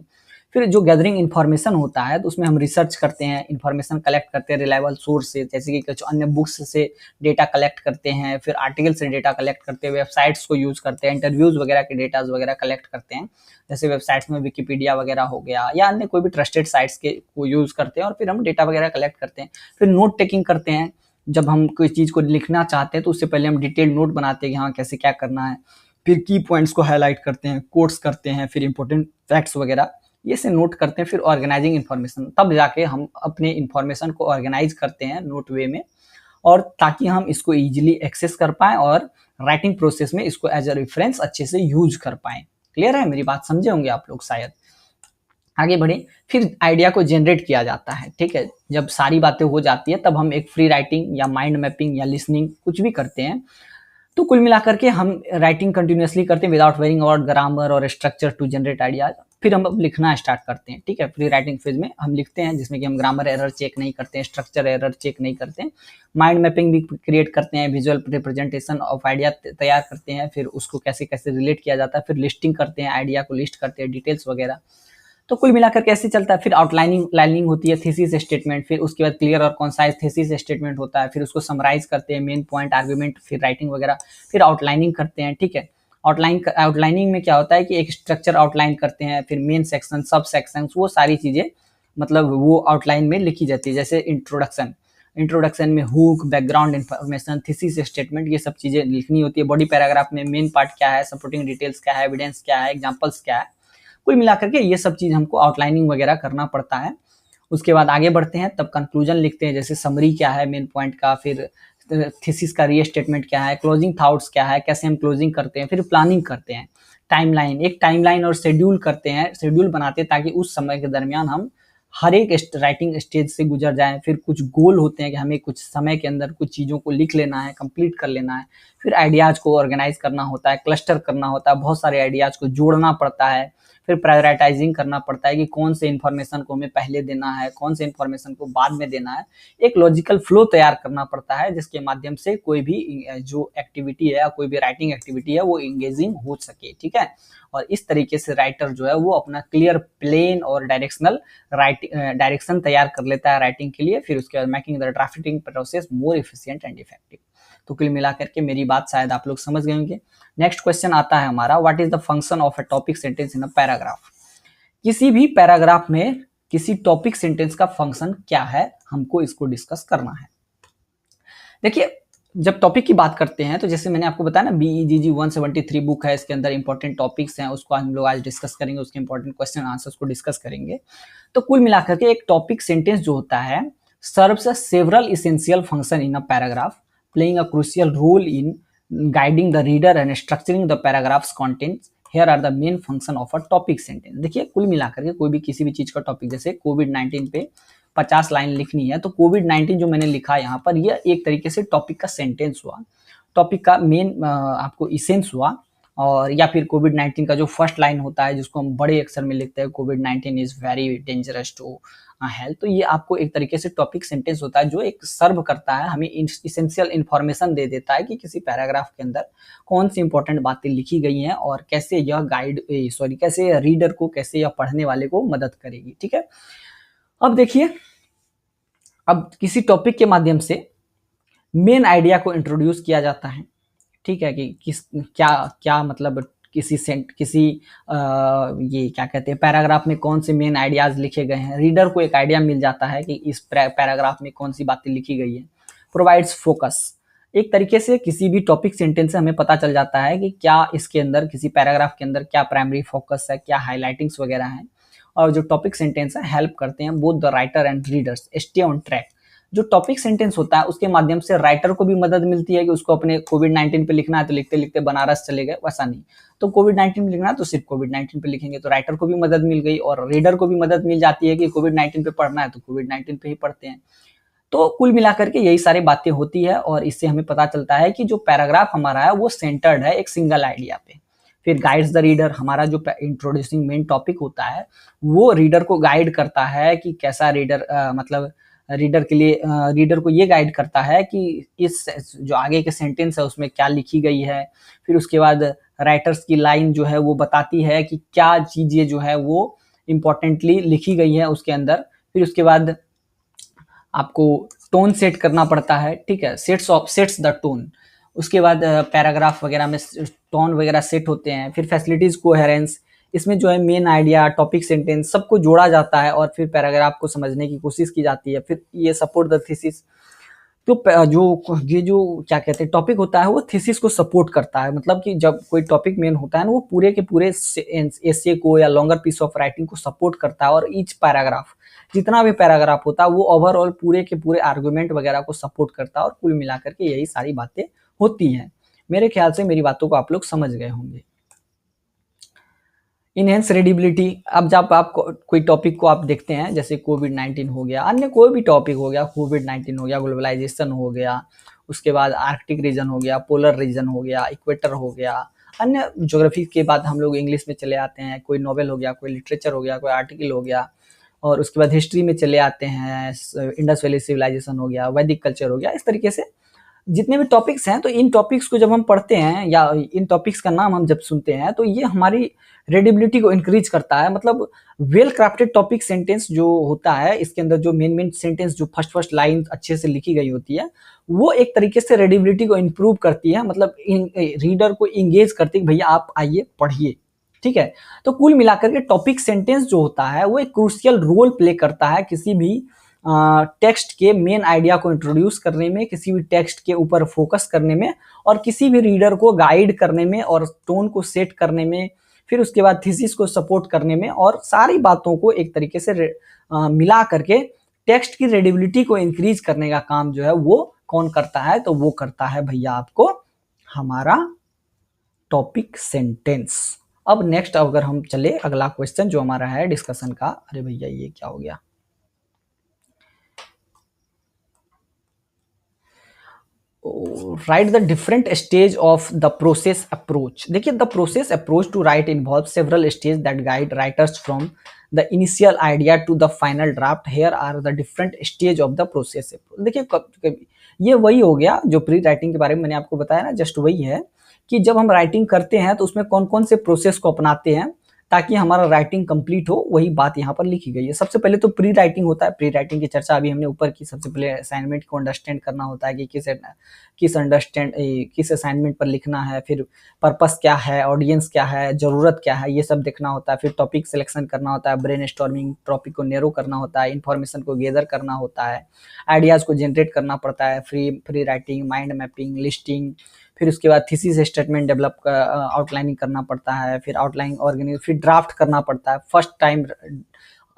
फिर जो गैदरिंग इन्फॉर्मेशन होता है तो उसमें हम रिसर्च करते हैं, इन्फॉर्मेशन कलेक्ट करते हैं रिलायबल सोर्स से, जैसे कि कुछ अन्य बुक्स से डेटा कलेक्ट करते हैं, फिर आर्टिकल से डेटा कलेक्ट करते हैं, वेबसाइट्स को यूज करते हैं, इंटरव्यूज वगैरह के डेटाज वगैरह कलेक्ट करते हैं, जैसे वेबसाइट्स में विकिपीडिया वगैरह हो गया या अन्य कोई भी ट्रस्टेड साइट्स के को यूज करते हैं, और फिर हम डेटा वगैरह कलेक्ट करते हैं। फिर नोट टेकिंग करते हैं, जब हम कोई चीज़ को लिखना चाहते हैं तो उससे पहले हम डिटेल नोट बनाते हैं कि हाँ कैसे क्या करना है। फिर की पॉइंट्स को हाईलाइट करते हैं, कोट्स करते हैं, फिर इंपॉर्टेंट फैक्ट्स वगैरह ये से नोट करते हैं, फिर ऑर्गेनाइजिंग इन्फॉर्मेशन, तब जाके हम अपने इन्फॉर्मेशन को ऑर्गेनाइज करते हैं नोट वे में, और ताकि हम इसको इजीली एक्सेस कर पाएं और राइटिंग प्रोसेस में इसको एज अ रेफरेंस अच्छे से यूज कर पाएं। क्लियर है, मेरी बात समझे होंगे आप लोग शायद। आगे बढ़े, फिर आइडिया को जनरेट किया जाता है। ठीक है, जब सारी बातें हो जाती है तब हम एक फ्री राइटिंग या माइंड मैपिंग या लिसनिंग कुछ भी करते हैं। तो कुल मिलाकर के हम राइटिंग कंटिन्यूअसली करते हैं विदाउट वेरिंग अबाउट ग्रामर और स्ट्रक्चर टू जनरेट आइडियाज। फिर हम अब लिखना स्टार्ट करते हैं। ठीक है, फ्री राइटिंग फेज में हम लिखते हैं, जिसमें कि हम ग्रामर एरर चेक नहीं करते हैं, स्ट्रक्चर एरर चेक नहीं करते हैं, माइंड मैपिंग भी क्रिएट करते हैं, विजुअल रिप्रेजेंटेशन ऑफ आइडिया तैयार करते हैं, फिर उसको कैसे कैसे रिलेट किया जाता है, फिर लिस्टिंग करते हैं, आइडिया को लिस्ट करते हैं, डिटेल्स वगैरह। तो कुल मिलाकर कैसे चलता है, फिर आउटलाइनिंग लाइनिंग होती है, थीसिस स्टेटमेंट, फिर उसके बाद क्लियर और कॉन्साइज थीसिस स्टेटमेंट होता है, फिर उसको समराइज करते हैं, मेन पॉइंट, आर्गुमेंट, फिर राइटिंग वगैरह, फिर आउटलाइनिंग करते हैं। ठीक है, आउटलाइनिंग में क्या होता है कि एक स्ट्रक्चर आउटलाइन करते हैं, फिर मेन सेक्शन, सब सेक्शन, वो सारी चीजें मतलब वो आउटलाइन में लिखी जाती है। जैसे इंट्रोडक्शन में hook, background information, thesis statement, ये सब चीजें लिखनी होती है। बॉडी पैराग्राफ में मेन पार्ट क्या है, सपोर्टिंग डिटेल्स क्या है, एविडेंस क्या है, एग्जांपल्स क्या है, कुल मिलाकर के ये सब चीज हमको आउटलाइनिंग वगैरह करना पड़ता है। उसके बाद आगे बढ़ते हैं, तब कंक्लूजन लिखते हैं, जैसे समरी क्या है मेन पॉइंट का, फिर थीसिस का रीस्टेटमेंट क्या है, क्लोजिंग थॉट्स क्या है, कैसे हम क्लोजिंग करते हैं, फिर प्लानिंग करते हैं, टाइमलाइन, एक टाइमलाइन और शेड्यूल करते हैं, शेड्यूल बनाते हैं ताकि उस समय के दरमियान हम हर एक राइटिंग स्टेज से गुजर जाएं। फिर कुछ गोल होते हैं कि हमें कुछ समय के अंदर कुछ चीज़ों को लिख लेना है, कंप्लीट कर लेना है। फिर आइडियाज़ को ऑर्गेनाइज करना होता है, क्लस्टर करना होता है, बहुत सारे आइडियाज़ को जोड़ना पड़ता है। फिर प्रायोरिटाइजिंग करना पड़ता है कि कौन से इन्फॉर्मेशन को हमें पहले देना है, कौन से इन्फॉर्मेशन को बाद में देना है। एक लॉजिकल फ्लो तैयार करना पड़ता है, जिसके माध्यम से कोई भी जो एक्टिविटी है, कोई भी राइटिंग एक्टिविटी है, वो इंगेजिंग हो सके। ठीक है, और इस तरीके से राइटर जो है वो अपना क्लियर, प्लेन और डायरेक्शनल डायरेक्शन तैयार कर लेता है राइटिंग के लिए। फिर उसके बाद making the drafting process more efficient and effective. तो कुल मिलाकर के मेरी बात शायद आप लोग समझ गए होंगे। नेक्स्ट क्वेश्चन आता है हमारा, what is the function of a topic sentence in a paragraph. किसी भी पैराग्राफ में किसी टॉपिक सेंटेंस का फंक्शन क्या है, हमको इसको डिस्कस करना है। देखिए, जब टॉपिक की बात करते हैं तो जैसे मैंने आपको बताया ना, BEGG 173 बुक है, इसके अंदर इंपॉर्टेंट टॉपिक्स हैं, उसको हम लोग आज डिस्कस करेंगे, उसके इंपॉर्टेंट क्वेश्चन आंसर्स को डिस्कस करेंगे। तो कुल मिलाकर के एक टॉपिक सेंटेंस जो होता है serves several essential function in a paragraph, playing a crucial role in guiding the reader and structuring the paragraphs contents. Here are the main function of a topic sentence. देखिए, कुल मिलाकर के कोई भी किसी भी चीज का टॉपिक, जैसे कोविड-19 पे 50 लाइन लिखनी है, तो कोविड-19 जो मैंने लिखा यहाँ पर, यह एक तरीके से टॉपिक का सेंटेंस हुआ, टॉपिक का मेन आपको इसेंस हुआ। और या फिर कोविड-19 का जो फर्स्ट लाइन होता है, जिसको हम बड़े अक्षर में लिखते हैं, कोविड-19 is very dangerous to health, तो ये आपको एक तरीके से टॉपिक सेंटेंस होता है, जो एक सर्व करता है, हमें इसेंशियल इन्फॉर्मेशन दे देता है कि किसी पैराग्राफ के अंदर कौन सी इंपॉर्टेंट बातें लिखी गई हैं और कैसे यह कैसे रीडर को, कैसे यह पढ़ने वाले को मदद करेगी। ठीक है, अब देखिए, अब किसी टॉपिक के माध्यम से मेन आइडिया को इंट्रोड्यूस किया जाता है। ठीक है, कि किस क्या क्या मतलब किसी ये क्या कहते हैं, पैराग्राफ में कौन से मेन आइडियाज लिखे गए हैं, रीडर को एक आइडिया मिल जाता है कि इस पैराग्राफ में कौन सी बातें लिखी गई है। प्रोवाइड्स फोकस, एक तरीके से किसी भी टॉपिक सेंटेंस से हमें पता चल जाता है कि क्या इसके अंदर, किसी पैराग्राफ के अंदर क्या प्राइमरी फोकस है, क्या हाईलाइटिंग्स वगैरह है। और जो टॉपिक सेंटेंस है हेल्प करते हैं both the writer and readers stay on track. जो टॉपिक सेंटेंस होता है उसके माध्यम से राइटर को भी मदद मिलती है कि उसको अपने कोविड-19 पे लिखना है तो लिखते लिखते बनारस चले गए, वैसा नहीं। तो कोविड-19 पे लिखना है तो सिर्फ कोविड-19 पे लिखेंगे, तो राइटर को भी मदद मिल गई और रीडर को भी मदद मिल जाती है कि कोविड-19 पे पढ़ना है तो कोविड-19 पे ही पढ़ते हैं। तो कुल मिलाकर के यही सारी बातें होती है और इससे हमें पता चलता है कि जो पैराग्राफ हमारा है वो सेंटर्ड है एक सिंगल आइडिया पे। फिर गाइड्स द रीडर, हमारा जो इंट्रोड्यूसिंग मेन टॉपिक होता है वो रीडर को गाइड करता है कि कैसा रीडर मतलब रीडर के लिए रीडर को ये गाइड करता है कि इस जो आगे के सेंटेंस है उसमें क्या लिखी गई है। फिर उसके बाद राइटर्स की लाइन जो है वो बताती है कि क्या चीजें जो है वो इम्पोर्टेंटली लिखी गई है उसके अंदर। फिर उसके बाद आपको टोन सेट करना पड़ता है, ठीक है, सेट्स द टोन। उसके बाद पैराग्राफ वगैरह में टोन वगैरह सेट होते हैं। फिर फैसिलिटीज कोहेरेंस, इसमें जो है मेन आइडिया, टॉपिक सेंटेंस सबको जोड़ा जाता है और फिर पैराग्राफ को समझने की कोशिश की जाती है। फिर ये सपोर्ट द थीसिस, तो जो ये जो क्या कहते हैं टॉपिक होता है वो थीसिस को सपोर्ट करता है, मतलब कि जब कोई टॉपिक मेन होता है ना वो पूरे के पूरे एसे को या लॉन्गर पीस ऑफ राइटिंग को सपोर्ट करता है, और ईच पैराग्राफ जितना भी पैराग्राफ होता है वो ओवरऑल पूरे के पूरे आर्गुमेंट वगैरह को सपोर्ट करता है, और कुल मिलाकर के यही सारी बातें होती हैं। मेरे ख्याल से मेरी बातों को आप लोग समझ गए होंगे। इनहेंस रीडेबिलिटी, अब जब आप कोई टॉपिक को आप देखते हैं जैसे कोविड-19 हो गया, अन्य कोई भी टॉपिक हो गया, कोविड-19 हो गया, ग्लोबलाइजेशन हो गया, उसके बाद आर्कटिक रीजन हो गया, पोलर रीजन हो गया, इक्वेटर हो गया, अन्य ज्योग्राफी के बाद हम लोग इंग्लिश में चले आते हैं, कोई नॉवेल हो गया, कोई लिटरेचर हो गया, कोई आर्टिकल हो गया, और उसके बाद हिस्ट्री में चले आते हैं, इंडस वैली सिविलाइजेशन हो गया, वैदिक कल्चर हो गया। इस तरीके से जितने भी टॉपिक्स हैं, तो इन टॉपिक्स को जब हम पढ़ते हैं या इन टॉपिक्स का नाम हम जब सुनते हैं तो ये हमारी रीडेबिलिटी को इंक्रीज करता है। मतलब वेल क्राफ्टेड टॉपिक सेंटेंस जो होता है, इसके अंदर जो मेन मेन सेंटेंस जो फर्स्ट फर्स्ट लाइन अच्छे से लिखी गई होती है, वो एक तरीके से रीडेबिलिटी को इम्प्रूव करती है, मतलब रीडर को इंगेज करती है, भैया आप आइए पढ़िए। ठीक है, तो कुल मिलाकर के टॉपिक सेंटेंस जो होता है वो एक क्रूशियल रोल प्ले करता है किसी भी टेक्स्ट के मेन आइडिया को इंट्रोड्यूस करने में, किसी भी टेक्स्ट के ऊपर फोकस करने में, और किसी भी रीडर को गाइड करने में, और टोन को सेट करने में, फिर उसके बाद थीसिस को सपोर्ट करने में, और सारी बातों को एक तरीके से मिला करके टेक्स्ट की रीडेबिलिटी को इंक्रीज करने का काम जो है वो कौन करता है, तो वो करता है भैया आपको हमारा टॉपिक सेंटेंस। अब नेक्स्ट अगर हम चले अगला क्वेश्चन जो हमारा है डिस्कशन का, अरे भैया ये क्या हो गया, write the different stage of the process approach. देखिए the process approach to write involve several stage that guide writers from the initial idea to the final draft. Here are the different stage of the process approach. देखिए ये वही हो गया जो pre writing के बारे में मैंने आपको बताया ना, जस्ट वही है कि जब हम राइटिंग करते हैं तो उसमें कौन कौन से प्रोसेस को अपनाते हैं ताकि हमारा राइटिंग कंप्लीट हो, वही बात यहाँ पर लिखी गई है। सबसे पहले तो प्री राइटिंग होता है, प्री राइटिंग की चर्चा अभी हमने ऊपर की। सबसे पहले असाइनमेंट को अंडरस्टैंड करना होता है कि किस असाइनमेंट पर लिखना है, फिर पर्पस क्या है, ऑडियंस क्या है, जरूरत क्या है, ये सब देखना होता है। फिर टॉपिक सिलेक्शन करना होता है, ब्रेन स्टॉर्मिंग, टॉपिक को नेरो करना होता है, इन्फॉर्मेशन को गैदर करना होता है, आइडियाज को जनरेट करना पड़ता है, free writing, mind mapping, listing, फिर उसके बाद थीसिस स्टेटमेंट डेवलप आउटलाइनिंग करना पड़ता है, फिर आउटलाइन ऑर्गेनाइज, फिर ड्राफ्ट करना पड़ता है, फर्स्ट टाइम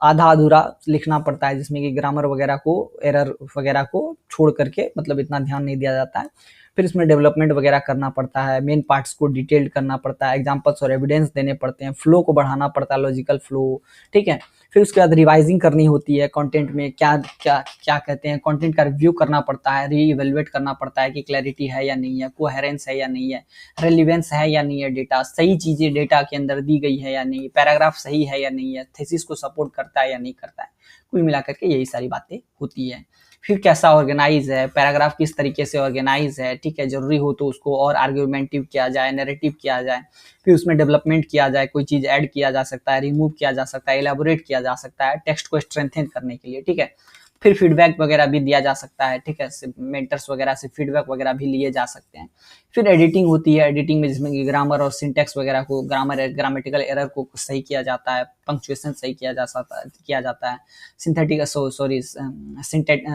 आधा अधूरा लिखना पड़ता है जिसमें कि ग्रामर वगैरह को, एरर वगैरह को छोड़ करके, मतलब इतना ध्यान नहीं दिया जाता है। फिर इसमें डेवलपमेंट वगैरह करना पड़ता है, मेन पार्ट्स को डिटेल्ड करना पड़ता है, एग्जांपल्स और एविडेंस देने पड़ते हैं, फ्लो को बढ़ाना पड़ता है, लॉजिकल फ्लो। ठीक है, फिर उसके बाद रिवाइजिंग करनी होती है, कंटेंट में क्या क्या क्या कहते हैं, कंटेंट का रिव्यू करना पड़ता है, री इवेलुएट करना पड़ता है कि क्लैरिटी है या नहीं है, कोहेरेंस है या नहीं है, रेलिवेंस है या नहीं है, डेटा सही चीजें डेटा के अंदर दी गई है या नहीं, पैराग्राफ सही है या नहीं है, थीसिस को सपोर्ट करता है या नहीं करता है। कुल मिलाकर के यही सारी बातें होती है। फिर कैसा ऑर्गेनाइज है, पैराग्राफ किस तरीके से ऑर्गेनाइज है, ठीक है, जरूरी हो तो उसको और आर्ग्यूमेंटिव किया जाए, नैरेटिव किया जाए, फिर उसमें डेवलपमेंट किया जाए, कोई चीज ऐड किया जा सकता है, रिमूव किया जा सकता है, एलेबोरेट किया जा सकता है टेक्स्ट को स्ट्रेंथन करने के लिए। ठीक है, फिर फीडबैक वगैरह भी दिया जा सकता है, ठीक है, मेंटर्स वगैरह से फीडबैक वगैरह भी लिए जा सकते हैं। फिर एडिटिंग होती है, एडिटिंग में जिसमें कि ग्रामर और सिंटेक्स वगैरह को, ग्रामेटिकल एरर को सही किया जाता है, पंक्चुएशन सही किया जाता है,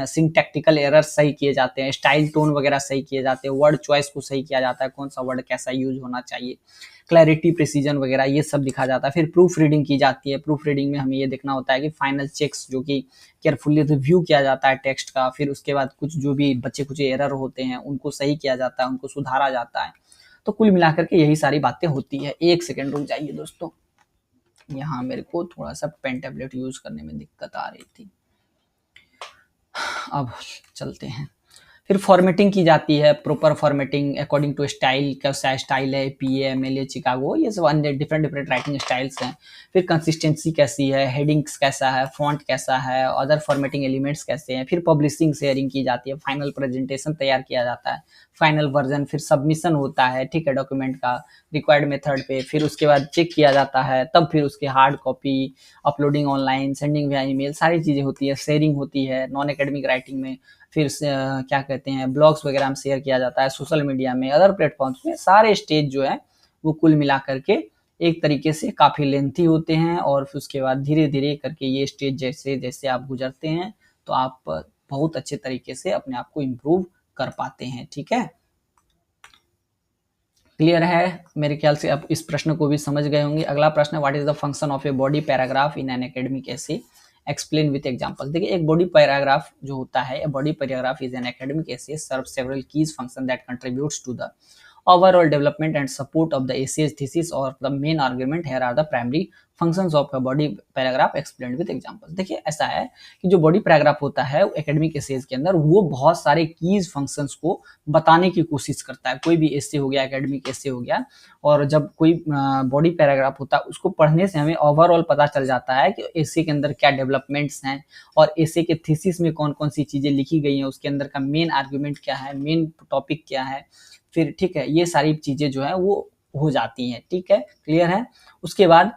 सिंटैक्टिकल एरर सही किए जाते हैं, स्टाइल टोन वगैरह सही किए जाते हैं, वर्ड चॉइस को सही किया जाता है, कौन सा वर्ड कैसा यूज होना चाहिए, क्लैरिटी, प्रिसीजन वगैरह ये सब दिखा जाता है। फिर प्रूफ रीडिंग की जाती है, प्रूफ रीडिंग में हमें ये देखना होता है कि फाइनल चेक्स जो कि केयरफुली रिव्यू किया जाता है टेक्स्ट का, फिर उसके बाद कुछ जो भी बचे कुछ एरर होते हैं उनको सही किया जाता है, उनको सुधारा जाता है। तो कुल मिलाकर के यही सारी बातें होती है। एक सेकेंड रुक जाइए दोस्तों, यहाँ मेरे को थोड़ा सा पेन टैबलेट यूज करने में दिक्कत आ रही थी। अब चलते हैं। फिर फॉर्मेटिंग की जाती है, proper formatting according to style, कैसा स्टाइल है, पीए, एमएलए, चिकागो, ये सब अन्य डिफरेंट डिफरेंट राइटिंग स्टाइल्स हैं। फिर कंसिस्टेंसी कैसी है, हेडिंग्स कैसा है, फॉन्ट कैसा है, अदर फॉर्मेटिंग एलिमेंट्स कैसे हैं। फिर पब्लिशिंग शेयरिंग की जाती है, फाइनल प्रेजेंटेशन तैयार किया जाता है, फाइनल वर्जन, फिर सबमिशन होता है, ठीक है, डॉक्यूमेंट का रिक्वायर्ड मेथड पे, फिर उसके बाद चेक किया जाता है, तब फिर उसके hard copy, uploading online, sending via email, सारी चीज़ें होती है, शेयरिंग होती है नॉन एकेडमिक राइटिंग में। फिर क्या कहते हैं, ब्लॉग्स वगैरह में शेयर किया जाता है, सोशल मीडिया में, अदर प्लेटफॉर्म्स में। सारे स्टेज जो है वो कुल मिला करके एक तरीके से काफ़ी लेंथी होते हैं, और फिर उसके बाद धीरे धीरे करके ये स्टेज जैसे जैसे आप गुजरते हैं तो आप बहुत अच्छे तरीके से अपने आप को इम्प्रूव कर पाते हैं। ठीक है, क्लियर है? मेरे ख्याल से आप इस प्रश्न को भी समझ गए होंगे। अगला प्रश्न, what is the function of a body paragraph in an academic essay, explain with example. देखिए, एक बॉडी पैराग्राफ जो होता है, body paragraph is an academic essay serve several keys function that contributes to the overall development and support of the essay's thesis or the main argument. Here are the primary functions of a body paragraph explained with examples. देखिए, ऐसा है कि जो body paragraph होता है academic essays के अंदर, वो बहुत सारे कीज फंक्शंस को बताने की कोशिश करता है। कोई भी एसे हो गया, एकेडमिक एसे हो गया, और जब कोई बॉडी पैराग्राफ होता है उसको पढ़ने से हमें ओवरऑल पता चल जाता है कि एसे के अंदर क्या डेवलपमेंट्स हैं और एसे के थीसिस में कौन कौन सी चीज़ें लिखी गई हैं, उसके अंदर का मेन आर्ग्यूमेंट क्या है, मेन टॉपिक क्या है, फिर ठीक है, ये सारी चीज़ें जो है वो हो जाती हैं। ठीक है, क्लियर है? उसके बाद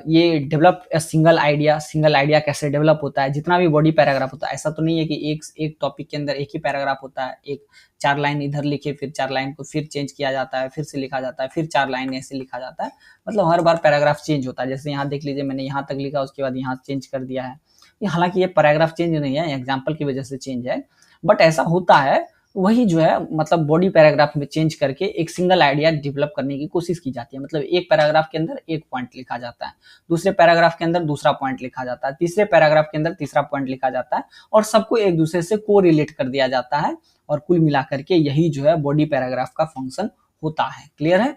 ये डेवलप सिंगल आइडिया कैसे डेवलप होता है। जितना भी बॉडी पैराग्राफ होता है, ऐसा तो नहीं है कि एक टॉपिक के अंदर एक ही पैराग्राफ होता है, एक 4 लाइन इधर लिखे, फिर 4 लाइन को फिर चेंज किया जाता है, फिर से लिखा जाता है, फिर 4 लाइन ऐसे लिखा जाता है। मतलब हर बार पैराग्राफ चेंज होता है। जैसे यहाँ देख लीजिए, मैंने यहाँ तक लिखा, उसके बाद यहाँ चेंज कर दिया है। हालांकि ये पैराग्राफ चेंज नहीं है, एग्जाम्पल की वजह से चेंज है, बट ऐसा होता है। वही जो है, मतलब बॉडी पैराग्राफ में चेंज करके एक सिंगल आइडिया डेवलप करने की कोशिश की जाती है। मतलब एक पैराग्राफ के अंदर एक पॉइंट लिखा जाता है, दूसरे पैराग्राफ के अंदर दूसरा पॉइंट लिखा जाता है, तीसरे पैराग्राफ के अंदर तीसरा पॉइंट लिखा जाता है, और सबको एक दूसरे से को रिलेट कर दिया जाता है, और कुल मिलाकर के यही जो है बॉडी पैराग्राफ का फंक्शन होता है। क्लियर है?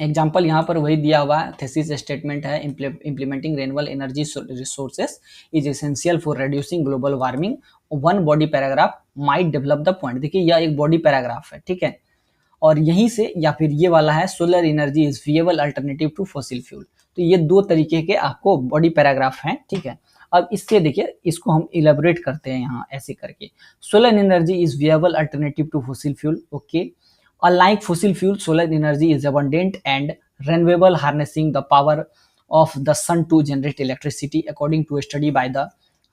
एग्जाम्पल यहाँ पर वही दिया हुआ है, थीसिस स्टेटमेंट है, implementing renewable energy resources is essential for reducing global warming, one body paragraph might develop the point. देखिए, यह एक बॉडी पैराग्राफ है, ठीक है, और यहीं से, या फिर ये वाला है, solar energy is viable alternative to fossil fuel. तो ये दो तरीके के आपको बॉडी पैराग्राफ हैं। ठीक है, अब इससे देखिए, इसको हम इलेबोरेट करते हैं यहाँ ऐसे करके। Solar energy is viable alternative to fossil fuel, okay. Unlike fossil fuel, solar energy is abundant and renewable, harnessing the power of the sun to generate electricity. According to a study by the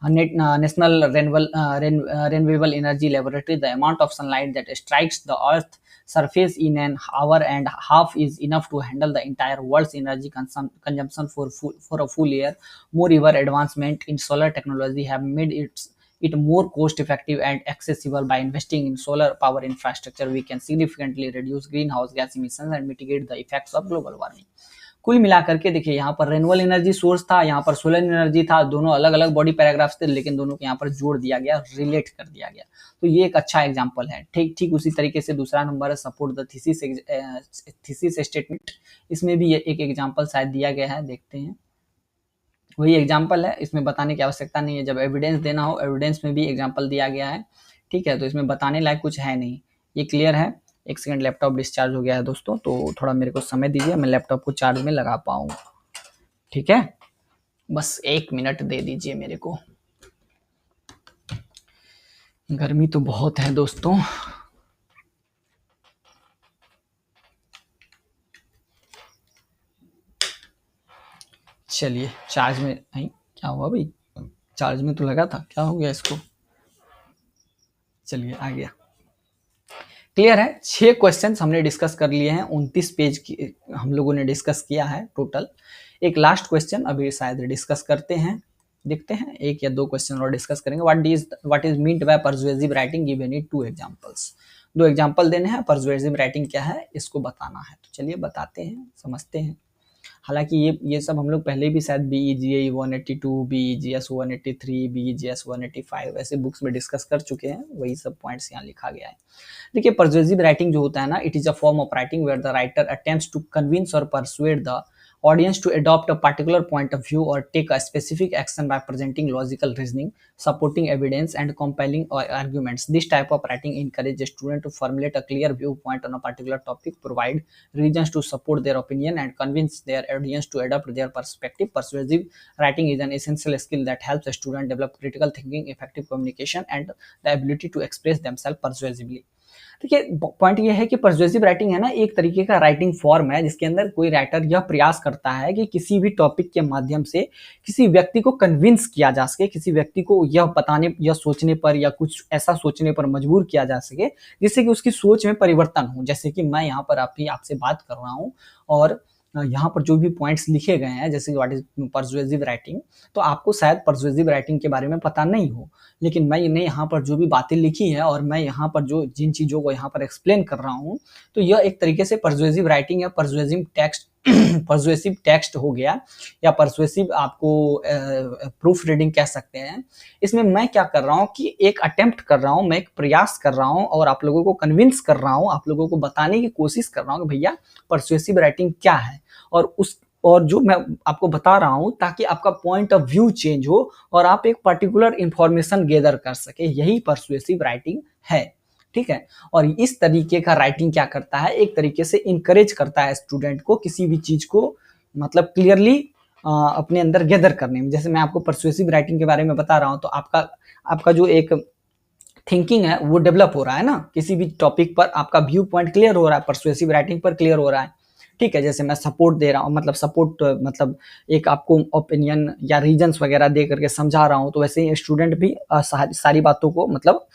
National Renewable Energy Laboratory, the amount of sunlight that strikes the Earth's surface in an hour and a half is enough to handle the entire world's energy consumption for a full year. Moreover, advancement in solar technology have made it more cost effective and accessible. By investing in solar power infrastructure, we can significantly reduce greenhouse gas emissions and mitigate the effects of global warming. कुल मिलाकर के देखिए, यहाँ पर renewable energy source था, यहाँ पर solar energy था, दोनों अलग अलग बॉडी पैराग्राफ्स थे, लेकिन दोनों को यहाँ पर जोड़ दिया गया, रिलेट कर दिया गया। तो ये एक अच्छा एग्जांपल है। ठीक उसी तरीके से दूसरा नंबर है, सपोर्ट द थीसिस स्टेटमेंट। इसमें भी एक एग्जांपल शायद दिया गया है, देखते हैं। वही एग्जाम्पल है, इसमें बताने की आवश्यकता नहीं है। जब एविडेंस देना हो, एविडेंस में भी एग्जाम्पल दिया गया है, ठीक है, तो इसमें बताने लायक कुछ है नहीं। ये क्लियर है? एक सेकंड, लैपटॉप डिस्चार्ज हो गया है दोस्तों, तो थोड़ा मेरे को समय दीजिए, मैं लैपटॉप को चार्ज में लगा पाऊँ। ठीक है, बस 1 मिनट दे दीजिए मेरे को। गर्मी तो बहुत है दोस्तों। चलिए, चार्ज में नहीं, क्या हुआ भाई? चार्ज में तो लगा था, क्या हो गया इसको? चलिए, आ गया। क्लियर है? 6 क्वेश्चंस हमने डिस्कस कर लिए हैं, 29 पेज की हम लोगों ने डिस्कस किया है टोटल। एक लास्ट क्वेश्चन अभी शायद डिस्कस करते हैं, देखते हैं, 1 या 2 क्वेश्चन और डिस्कस करेंगे। What is meant by persuasive writing, give any 2 examples. 2 example देने हैं, परसुएसिव राइटिंग क्या है इसको बताना है। तो चलिए बताते हैं, समझते हैं। हालांकि ये सब हम लोग पहले भी शायद BEGA 182, BEGS 183, BEGS 185 ऐसे बुक्स में डिस्कस कर चुके हैं, वही सब पॉइंट्स यहाँ लिखा गया है। देखिए, परसुएसिव राइटिंग जो होता है ना, it is a form of writing where the writer attempts to convince और persuade the audience to adopt a particular point of view or take a specific action by presenting logical reasoning, supporting evidence, and compelling arguments. This type of writing encourages a student to formulate a clear viewpoint on a particular topic, provide reasons to support their opinion, and convince their audience to adopt their perspective. Persuasive writing is an essential skill that helps a student develop critical thinking, effective communication, and the ability to express themselves persuasively. देखिए, point ये है कि persuasive writing है ना, एक तरीके का writing form है जिसके अंदर कोई राइटर यह प्रयास करता है कि किसी भी टॉपिक के माध्यम से किसी व्यक्ति को कन्विंस किया जा सके, किसी व्यक्ति को यह बताने या सोचने पर या कुछ ऐसा सोचने पर मजबूर किया जा सके जिससे कि उसकी सोच में परिवर्तन हो। जैसे कि मैं यहाँ पर आपसे बात कर रहा हूँ और यहाँ पर जो भी पॉइंट्स लिखे गए हैं, जैसे व्हाट इज परसुएसिव राइटिंग, तो आपको शायद परसुएसिव राइटिंग के बारे में पता नहीं हो, लेकिन मैंने यहाँ पर जो भी बातें लिखी है और मैं यहाँ पर जो जिन चीज़ों को यहाँ पर एक्सप्लेन कर रहा हूँ, तो यह एक तरीके से परसुएसिव राइटिंग या परसुएसिव टेक्स्ट परसुएसिव टेक्स्ट हो गया, या परसुएसिव आपको प्रूफ रीडिंग कह सकते हैं। इसमें मैं क्या कर रहा हूँ कि एक अटेम्प्ट कर रहा हूँ, मैं एक प्रयास कर रहा हूँ और आप लोगों को कन्विंस कर रहा हूँ, आप लोगों को बताने की कोशिश कर रहा हूँ कि भैया परसुएसिव राइटिंग क्या है, और जो मैं आपको बता रहा हूँ ताकि आपका पॉइंट ऑफ व्यू चेंज हो और आप एक पर्टिकुलर इंफॉर्मेशन गैदर कर सके, यही परसुएसिव राइटिंग है। ठीक है, और इस तरीके का राइटिंग क्या करता है, एक तरीके से इनकरेज करता है स्टूडेंट को किसी भी चीज को मतलब क्लियरली अपने अंदर गैदर करने में। जैसे मैं आपको परसुएसिव राइटिंग के बारे में बता रहा हूँ, तो आपका जो एक थिंकिंग है वो डेवलप हो रहा है ना, किसी भी टॉपिक पर आपका व्यू पॉइंट क्लियर हो रहा है, परसुएसिव राइटिंग पर क्लियर हो रहा है। ठीक है, जैसे मैं सपोर्ट दे रहा हूँ, मतलब सपोर्ट मतलब एक आपको ओपिनियन या रीजंस वगैरह दे करके समझा रहा हूँ, तो वैसे ही स्टूडेंट भी सारी बातों को मतलब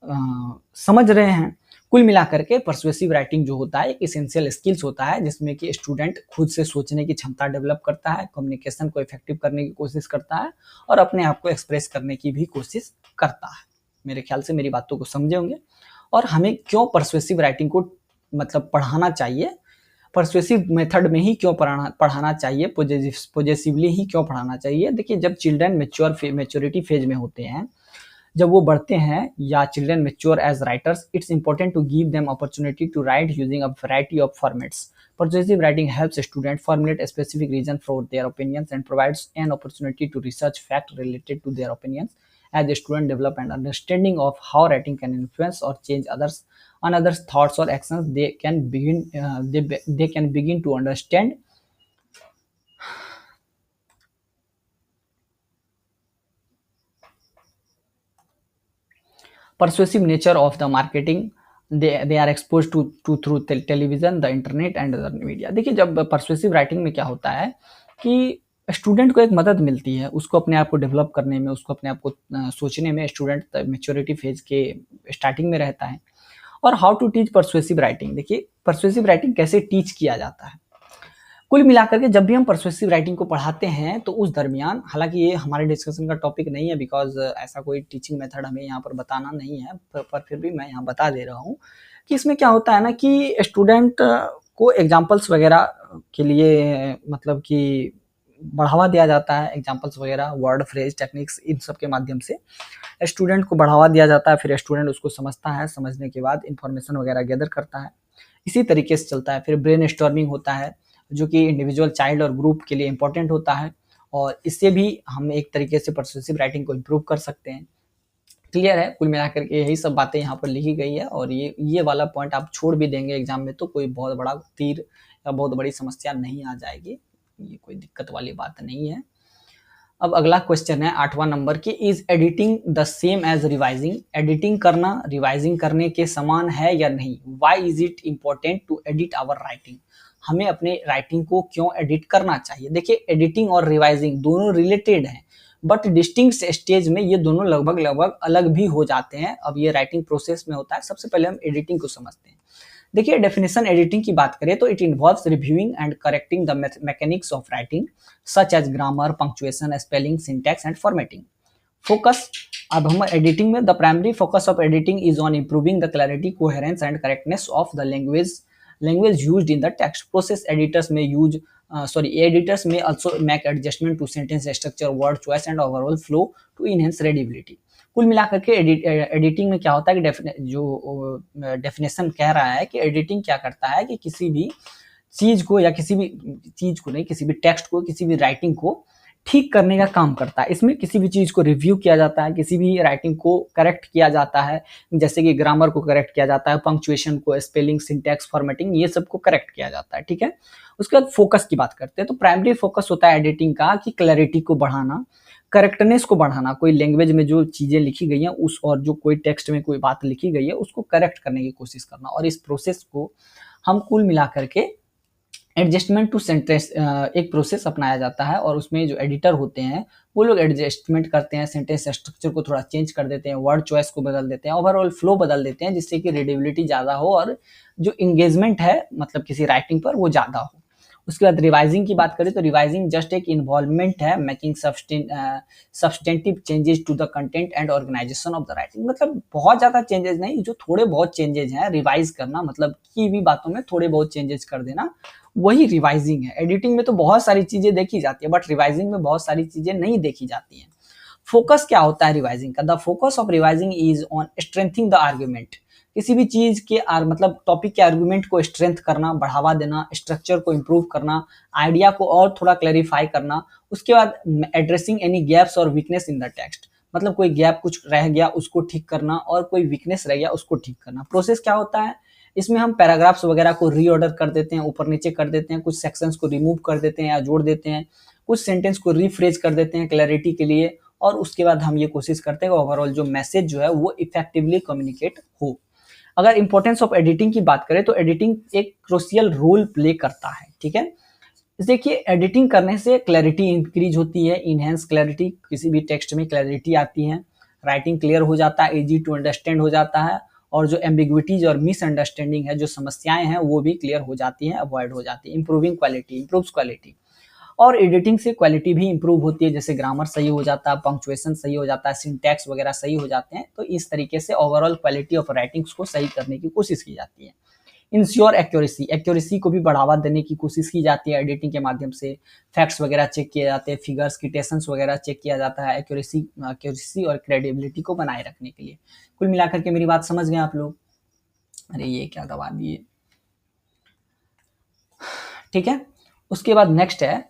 समझ रहे हैं। कुल मिलाकर के परसुएसिव राइटिंग जो होता है एक इसेंशियल स्किल्स होता है, जिसमें कि स्टूडेंट खुद से सोचने की क्षमता डेवलप करता है, कम्युनिकेशन को इफेक्टिव करने की कोशिश करता है और अपने आप को एक्सप्रेस करने की भी कोशिश करता है। मेरे ख्याल से मेरी बातों को समझे होंगे। और हमें क्यों परसुएसिव राइटिंग को मतलब पढ़ाना चाहिए, परसुएसिव मेथड में ही क्यों पढ़ाना चाहिए, पॉजिटिवली ही क्यों पढ़ाना चाहिए। देखिए, जब चिल्ड्रन मेच्योरिटी फेज में होते हैं, जब वो बढ़ते हैं या children mature as writers, it's important to give them opportunity to write using a variety of formats. Persuasive writing helps students formulate a specific reason for their opinions and provides an opportunity to research facts related to their opinions. As a student develop an understanding of how writing can influence or change others' thoughts or actions, they can begin to understand persuasive nature of the marketing they are exposed to through television, the internet and other media। देखिए, जब persuasive writing में क्या होता है कि student को एक मदद मिलती है, उसको अपने आप को डेवलप करने में, उसको अपने आप को सोचने में। स्टूडेंट मेच्योरिटी फेज के स्टार्टिंग में रहता है। और how to teach persuasive writing, देखिए परसुएसिव राइटिंग कैसे टीच किया जाता है। कुल मिलाकर के जब भी हम परसुएसिव राइटिंग को पढ़ाते हैं, तो उस दरमियान, हालांकि ये हमारे डिस्कशन का टॉपिक नहीं है, बिकॉज ऐसा कोई टीचिंग मेथड हमें यहाँ पर बताना नहीं है, पर फिर भी मैं यहाँ बता दे रहा हूँ कि इसमें क्या होता है ना कि स्टूडेंट को एग्जाम्पल्स वगैरह के लिए मतलब कि बढ़ावा दिया जाता है। एग्जाम्पल्स वगैरह, वर्ड, फ्रेज, टेक्निक्स, इन सब के माध्यम से स्टूडेंट को बढ़ावा दिया जाता है। फिर स्टूडेंट उसको समझता है, समझने के बाद इंफॉर्मेशन वगैरह गैदर करता है। इसी तरीके से चलता है। फिर ब्रेन स्टॉर्मिंग होता है, जो कि इंडिविजुअल, चाइल्ड और ग्रुप के लिए इंपॉर्टेंट होता है, और इससे भी हम एक तरीके से परसुएसिव राइटिंग को इम्प्रूव कर सकते हैं। क्लियर है? कुल मिलाकर के यही सब बातें यहाँ पर लिखी गई है, और ये वाला पॉइंट आप छोड़ भी देंगे एग्जाम में तो कोई बहुत बड़ा तीर या बहुत बड़ी समस्या नहीं आ जाएगी, ये कोई दिक्कत वाली बात नहीं है। अब अगला क्वेश्चन है 8वां नंबर की, is editing the same as revising? Editing करना रिवाइजिंग करने के समान है या नहीं? Why is it important to edit our writing? हमें अपने राइटिंग को क्यों एडिट करना चाहिए? देखिए, एडिटिंग और रिवाइजिंग दोनों रिलेटेड हैं, बट डिस्टिंक्ट स्टेज में ये दोनों लगभग अलग भी हो जाते हैं। अब ये राइटिंग प्रोसेस में होता है। सबसे पहले हम एडिटिंग को समझते हैं। देखिए, डेफिनेशन एडिटिंग की बात करें तो it involves reviewing and correcting the mechanics of writing such as grammar, punctuation, spelling, syntax and formatting. Focus, अब हम एडिटिंग में the primary focus of editing is on improving the clarity, coherence and correctness of the language used in the text process. Editors may also make adjustment to sentence structure, word choice and overall flow to enhance readability। कुल मिलाकर के editing में क्या होता है कि जो definition कह रहा है कि एडिटिंग क्या करता है कि किसी भी चीज को, या किसी भी चीज को नहीं, किसी भी टेक्स्ट को, किसी भी राइटिंग को ठीक करने का काम करता है। इसमें किसी भी चीज को रिव्यू किया जाता है, किसी भी राइटिंग को करेक्ट किया जाता है, जैसे कि ग्रामर को करेक्ट किया जाता है, पंक्चुएशन को, स्पेलिंग, सिंटैक्स, फॉर्मेटिंग, ये सब को करेक्ट किया जाता है। ठीक है, उसके बाद फोकस की बात करते हैं। तो प्राइमरी फोकस होता है एडिटिंग का कि क्लैरिटी को बढ़ाना, करेक्टनेस को बढ़ाना, कोई लैंग्वेज में जो चीजें लिखी गई हैं उस, और जो कोई टेक्स्ट में कोई बात लिखी गई है उसको करेक्ट करने की कोशिश करना। और इस प्रोसेस को हम कुल मिलाकर के एडजस्टमेंट टू सेंटेंस एक प्रोसेस अपनाया जाता है, और उसमें जो एडिटर होते हैं वो लोग एडजस्टमेंट करते हैं, सेंटेंस स्ट्रक्चर को थोड़ा चेंज कर देते हैं, वर्ड चॉइस को बदल देते हैं, ओवरऑल फ्लो बदल देते हैं, जिससे कि रीडेबिलिटी ज़्यादा हो और जो इंगेजमेंट है मतलब किसी राइटिंग पर वो ज़्यादा हो। उसके बाद रिवाइजिंग की बात करें तो रिवाइजिंग जस्ट एक इन्वॉल्वमेंट है making substantive changes to the content and organisation of the writing. मतलब बहुत ज़्यादा चेंजेस नहीं, जो थोड़े बहुत चेंजेस हैं रिवाइज करना, मतलब की भी बातों में थोड़े बहुत चेंजेस कर देना, वही रिवाइजिंग है। एडिटिंग में तो बहुत सारी चीज़ें देखी जाती है, बट रिवाइजिंग में बहुत सारी चीज़ें नहीं देखी जाती हैं। फोकस क्या होता है रिवाइजिंग का? The focus of revising is on strengthening the argument. किसी भी चीज के मतलब टॉपिक के आर्गुमेंट को स्ट्रेंथ करना, बढ़ावा देना, स्ट्रक्चर को इम्प्रूव करना, आइडिया को और थोड़ा क्लैरिफाई करना। उसके बाद एड्रेसिंग एनी गैप्स और वीकनेस इन द टेक्स्ट, मतलब कोई गैप कुछ रह गया उसको ठीक करना, और कोई वीकनेस रह गया उसको ठीक करना। प्रोसेस क्या होता है इसमें? हम पैराग्राफ्स वगैरह को रीऑर्डर कर देते हैं, ऊपर नीचे कर देते हैं, कुछ सेक्शंस को रिमूव कर देते हैं या जोड़ देते हैं, कुछ सेंटेंस को रीफ्रेज कर देते हैं क्लैरिटी के लिए, और उसके बाद हम ये कोशिश करते हैं ओवरऑल जो मैसेज जो है वो इफेक्टिवली कम्युनिकेट हो। अगर इंपॉर्टेंस ऑफ एडिटिंग की बात करें तो एडिटिंग एक क्रूशियल रोल प्ले करता है, ठीक है। देखिए एडिटिंग करने से क्लैरिटी इंक्रीज होती है, इनहेंस क्लैरिटी, किसी भी टेक्स्ट में क्लैरिटी आती है, राइटिंग क्लियर हो जाता है, इजी टू अंडरस्टैंड हो जाता है, और जो एम्बिग्विटीज और मिसअंडरस्टैंडिंग है, जो समस्याएं हैं वो भी क्लियर हो जाती हैं, अवॉइड हो जाती है। इंप्रूविंग क्वालिटी, इंप्रूव्स क्वालिटी, और एडिटिंग से क्वालिटी भी इंप्रूव होती है, जैसे ग्रामर सही हो जाता है, पंक्चुएशन सही हो जाता है, सिंटैक्स वगैरह सही हो जाते हैं। तो इस तरीके से ओवरऑल क्वालिटी ऑफ राइटिंग्स को सही करने की कोशिश की जाती है। इंश्योर एक्यूरेसी, एक्यूरेसी को भी बढ़ावा देने की कोशिश की जाती है एडिटिंग के माध्यम से। फैक्ट्स वगैरह चेक किए जाते हैं, फिगर्स किटेशंस वगैरह चेक किया जाता है, एक्यूरेसी और क्रेडिबिलिटी को बनाए रखने के लिए। कुल मिलाकर के मेरी बात समझ गए आप लोग? अरे ये क्या दबा दिए, ठीक है। उसके बाद नेक्स्ट है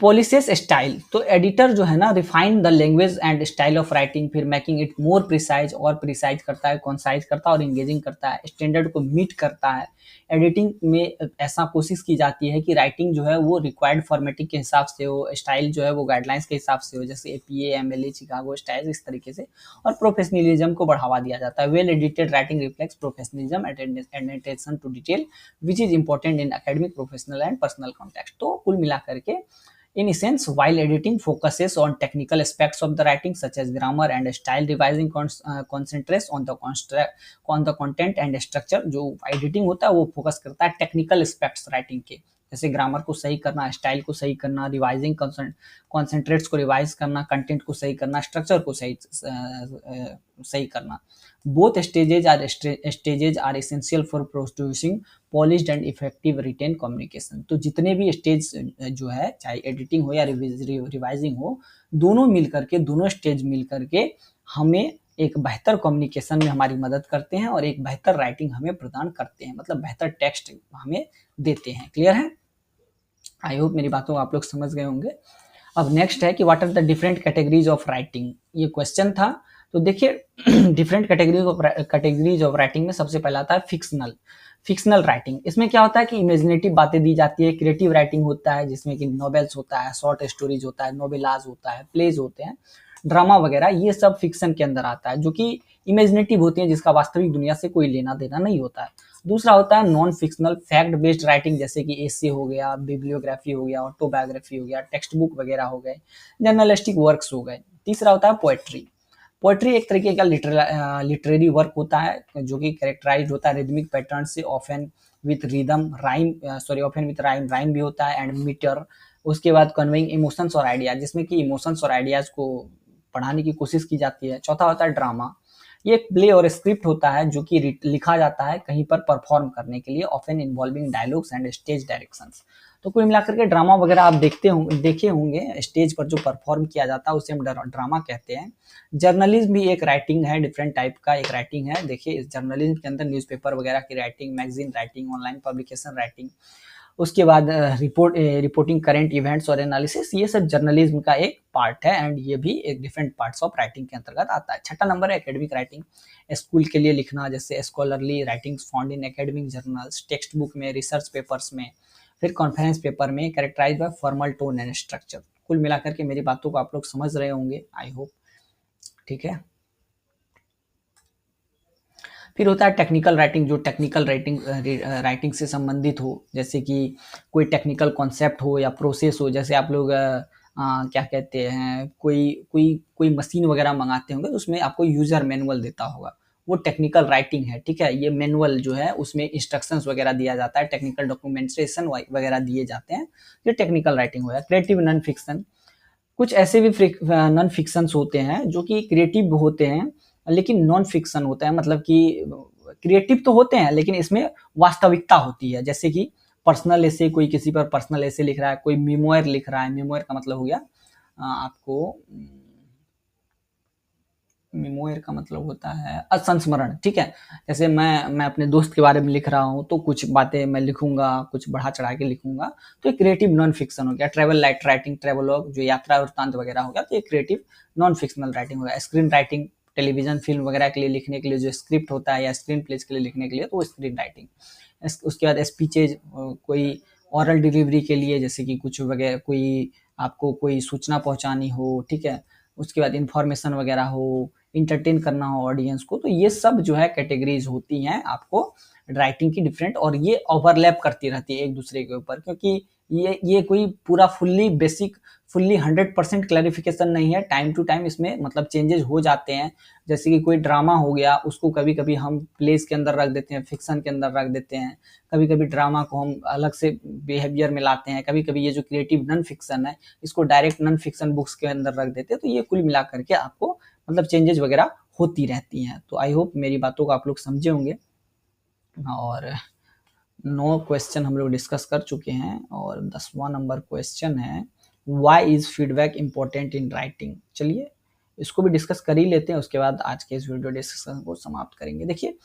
पॉलिसेस स्टाइल। तो एडिटर जो है ना refine the language and style of writing, फिर मेकिंग इट मोर प्रिसाइज, और प्रिसाइज करता है, कॉन्साइज करता है और इंगेजिंग करता है, स्टैंडर्ड को मीट करता है। एडिटिंग में ऐसा कोशिश की जाती है कि राइटिंग जो है वो रिक्वायर्ड फॉर्मेटिंग के हिसाब से हो, स्टाइल जो है वो गाइडलाइंस के हिसाब से हो, जैसे APA, MLA, चिकागो स्टाइल, इस तरीके से, और प्रोफेशनलिज्म को बढ़ावा दिया जाता है। Well edited writing reflects professionalism and attention to detail which is important in academic, professional and personal context. तो कुल मिलाकर के in essence, while editing focuses on technical aspects of the writing such as grammar and style, revising concentrates on the content and structure। जो editing होता है वो focus करता है टेक्निकल एस्पेक्ट्स राइटिंग के, जैसे ग्रामर को सही करना, स्टाइल को सही करना, रिवाइजिंग कॉन्सेंट्रेट्स को रिवाइज करना, कंटेंट को सही करना, स्ट्रक्चर को सही करना। Both stages are essential for producing polished and effective written communication. तो जितने भी स्टेज जो है, चाहे एडिटिंग हो या रिवाइजिंग हो, दोनों मिल करके, दोनों स्टेज मिल करके हमें एक बेहतर कम्युनिकेशन में हमारी मदद करते हैं और एक बेहतर राइटिंग हमें प्रदान करते हैं, मतलब बेहतर टेक्स्ट हमें देते हैं। क्लियर है? आई होप मेरी बातों को आप लोग समझ गए होंगे। अब नेक्स्ट है कि what are the different categories of writing, ये क्वेश्चन था। तो देखिए डिफरेंट कैटेगरीज ऑफ राइटिंग में सबसे पहला आता है फिक्शनल राइटिंग। इसमें क्या होता है कि इमेजिनेटिव बातें दी जाती है, क्रिएटिव राइटिंग होता है जिसमें कि नॉवेल्स होता है, शॉर्ट स्टोरीज होता है, नोवेलाज होता है, प्लेज होते हैं, ड्रामा वगैरह, ये सब फिक्शन के अंदर आता है, जो कि इमेजिनेटिव होती है, जिसका वास्तविक दुनिया से कोई लेना देना नहीं होता है। दूसरा होता है non fictional fact based writing, जैसे कि एसे हो गया, बिब्लियोग्राफी हो गया, ऑटोबायोग्राफी हो गया, टेक्स्ट बुक वगैरह हो गए, जर्नलिस्टिक वर्क्स हो गए। तीसरा होता है पोएट्री एक तरीके का लिटरेरी वर्क होता है जो कि कैरेक्टराइज्ड होता है रिदमिक पैटर्न से, ऑफन विथ राइम भी होता है, एंड मीटर। उसके बाद कन्वेइंग इमोशंस और आइडियाज, जिसमें कि इमोशंस और आइडियाज को पढ़ाने की कोशिश की जाती है। चौथा होता है ड्रामा, ये एक प्ले और स्क्रिप्ट होता है जो कि लिखा जाता है कहीं पर परफॉर्म करने के लिए, often involving dialogues and stage directions. तो कुल मिलाकर के ड्रामा वगैरह आप देखे होंगे, स्टेज पर जो परफॉर्म किया जाता है उसे हम ड्रामा कहते हैं। जर्नलिज्म भी एक राइटिंग है, डिफरेंट टाइप का एक राइटिंग है। देखिए इस जर्नलिज्म के अंदर न्यूज़पेपर वगैरह की writing, magazine writing, online publication writing, उसके बाद रिपोर्टिंग करेंट इवेंट्स और एनालिसिस, ये सब जर्नलिज्म का एक पार्ट है, एंड ये भी एक डिफरेंट पार्ट्स ऑफ राइटिंग के अंतर्गत आता है। छठा नंबर है एकेडमिक राइटिंग, स्कूल के लिए लिखना, जैसे scholarly writings found in academic journals, text book में, रिसर्च पेपर्स में, फिर कॉन्फ्रेंस पेपर में, characterise by formal tone and structure. कुल मिलाकर के मेरी बातों को आप लोग समझ रहे होंगे, आई होप, ठीक है। फिर होता है टेक्निकल राइटिंग, जो टेक्निकल राइटिंग से संबंधित हो, जैसे कि कोई टेक्निकल कॉन्सेप्ट हो या प्रोसेस हो, जैसे आप लोग क्या कहते हैं, कोई मशीन वगैरह मंगाते होंगे तो उसमें आपको यूज़र मैनुअल देता होगा, वो टेक्निकल राइटिंग है, ठीक है। ये मैनुअल जो है उसमें इंस्ट्रक्शंस वगैरह दिया जाता है, टेक्निकल डॉक्यूमेंटेशन वगैरह दिए जाते हैं, ये टेक्निकल राइटिंग हो गया। क्रिएटिव नॉन फिक्शन, कुछ ऐसे भी नॉन फिक्शंस होते हैं जो कि क्रिएटिव होते हैं लेकिन नॉन फिक्शन होता है, मतलब कि क्रिएटिव तो होते हैं लेकिन इसमें वास्तविकता होती है। जैसे कि पर्सनल ऐसे, कोई किसी पर पर्सनल ऐसे लिख रहा है, कोई मेमोयर लिख रहा है। मेमोयर का मतलब हो गया आपको, मेमोयर का मतलब होता है संस्मरण, ठीक है। जैसे मैं अपने दोस्त के बारे में लिख रहा हूँ तो कुछ बातें मैं लिखूंगा, कुछ बढ़ा चढ़ा के लिखूंगा, तो ये क्रिएटिव नॉन फिक्शन हो गया। ट्रैवल राइटिंग, ट्रैवलॉग जो यात्रा वृत्तांत वगैरह हो गया, तो ये क्रिएटिव नॉन फिक्शनल राइटिंग हो गया। स्क्रीन राइटिंग, टेलीविजन फिल्म वगैरह के लिए लिखने के लिए जो स्क्रिप्ट होता है या स्क्रीन प्लेज के लिए लिखने के लिए, तो स्क्रीन राइटिंग। उसके बाद स्पीचेज, कोई ऑरल डिलीवरी के लिए, जैसे कि कुछ वगैरह, कोई आपको कोई सूचना पहुंचानी हो, ठीक है। उसके बाद इंफॉर्मेशन वगैरह हो, इंटरटेन करना हो ऑडियंस को, तो ये सब जो है कैटेगरीज होती हैं आपको राइटिंग की डिफरेंट, और ये ओवरलैप करती रहती है एक दूसरे के ऊपर, क्योंकि ये कोई पूरा फुल्ली बेसिक, फुल्ली 100% क्लैरिफिकेशन नहीं है। टाइम टू टाइम इसमें मतलब चेंजेस हो जाते हैं। जैसे कि कोई ड्रामा हो गया, उसको कभी कभी हम प्लेस के अंदर रख देते हैं, फिक्शन के अंदर रख देते हैं, कभी कभी ड्रामा को हम अलग से बिहेवियर में लाते हैं, कभी कभी ये जो क्रिएटिव नॉन फिक्शन है इसको डायरेक्ट नॉन फिक्शन बुक्स के अंदर रख देते हैं। तो ये कुल मिला करके आपको मतलब चेंजेस वगैरह होती रहती हैं। तो आई होप मेरी बातों को आप लोग समझे होंगे। और 9 क्वेश्चन हम लोग डिस्कस कर चुके हैं, और 10वां नंबर क्वेश्चन है, why is feedback important in writing. चलिए इसको भी डिस्कस कर ही लेते हैं, उसके बाद आज के इस वीडियो डिस्कशन को समाप्त करेंगे। देखिए,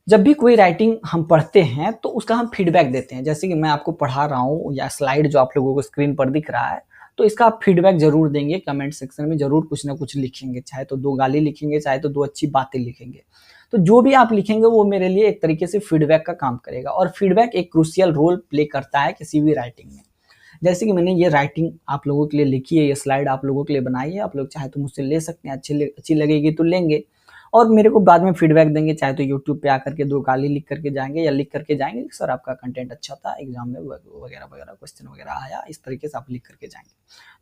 जब भी कोई राइटिंग हम पढ़ते हैं तो उसका हम फीडबैक देते हैं। जैसे कि मैं आपको पढ़ा रहा हूँ, या स्लाइड जो आप लोगों को स्क्रीन पर दिख रहा है, तो इसका आप फीडबैक जरूर देंगे, कमेंट सेक्शन में जरूर कुछ ना कुछ लिखेंगे, चाहे तो 2 गाली लिखेंगे, चाहे तो 2 अच्छी बातें लिखेंगे। तो जो भी आप लिखेंगे वो मेरे लिए एक तरीके से फीडबैक का काम करेगा, और फीडबैक एक क्रूशियल रोल प्ले करता है किसी भी राइटिंग में। जैसे कि मैंने ये राइटिंग आप लोगों के लिए लिखी है, ये स्लाइड आप लोगों के लिए बनाई है, आप लोग चाहे तो मुझसे ले सकते हैं, अच्छी लगेगी तो लेंगे, और मेरे को बाद में फीडबैक देंगे, चाहे तो यूट्यूब पे आकर के 2 गाली लिख करके जाएंगे, या लिख करके जाएंगे कि सर आपका कंटेंट अच्छा था, एग्जाम में वगैरह वगैरह क्वेश्चन वगैरह आया, इस तरीके से आप लिख करके जाएंगे।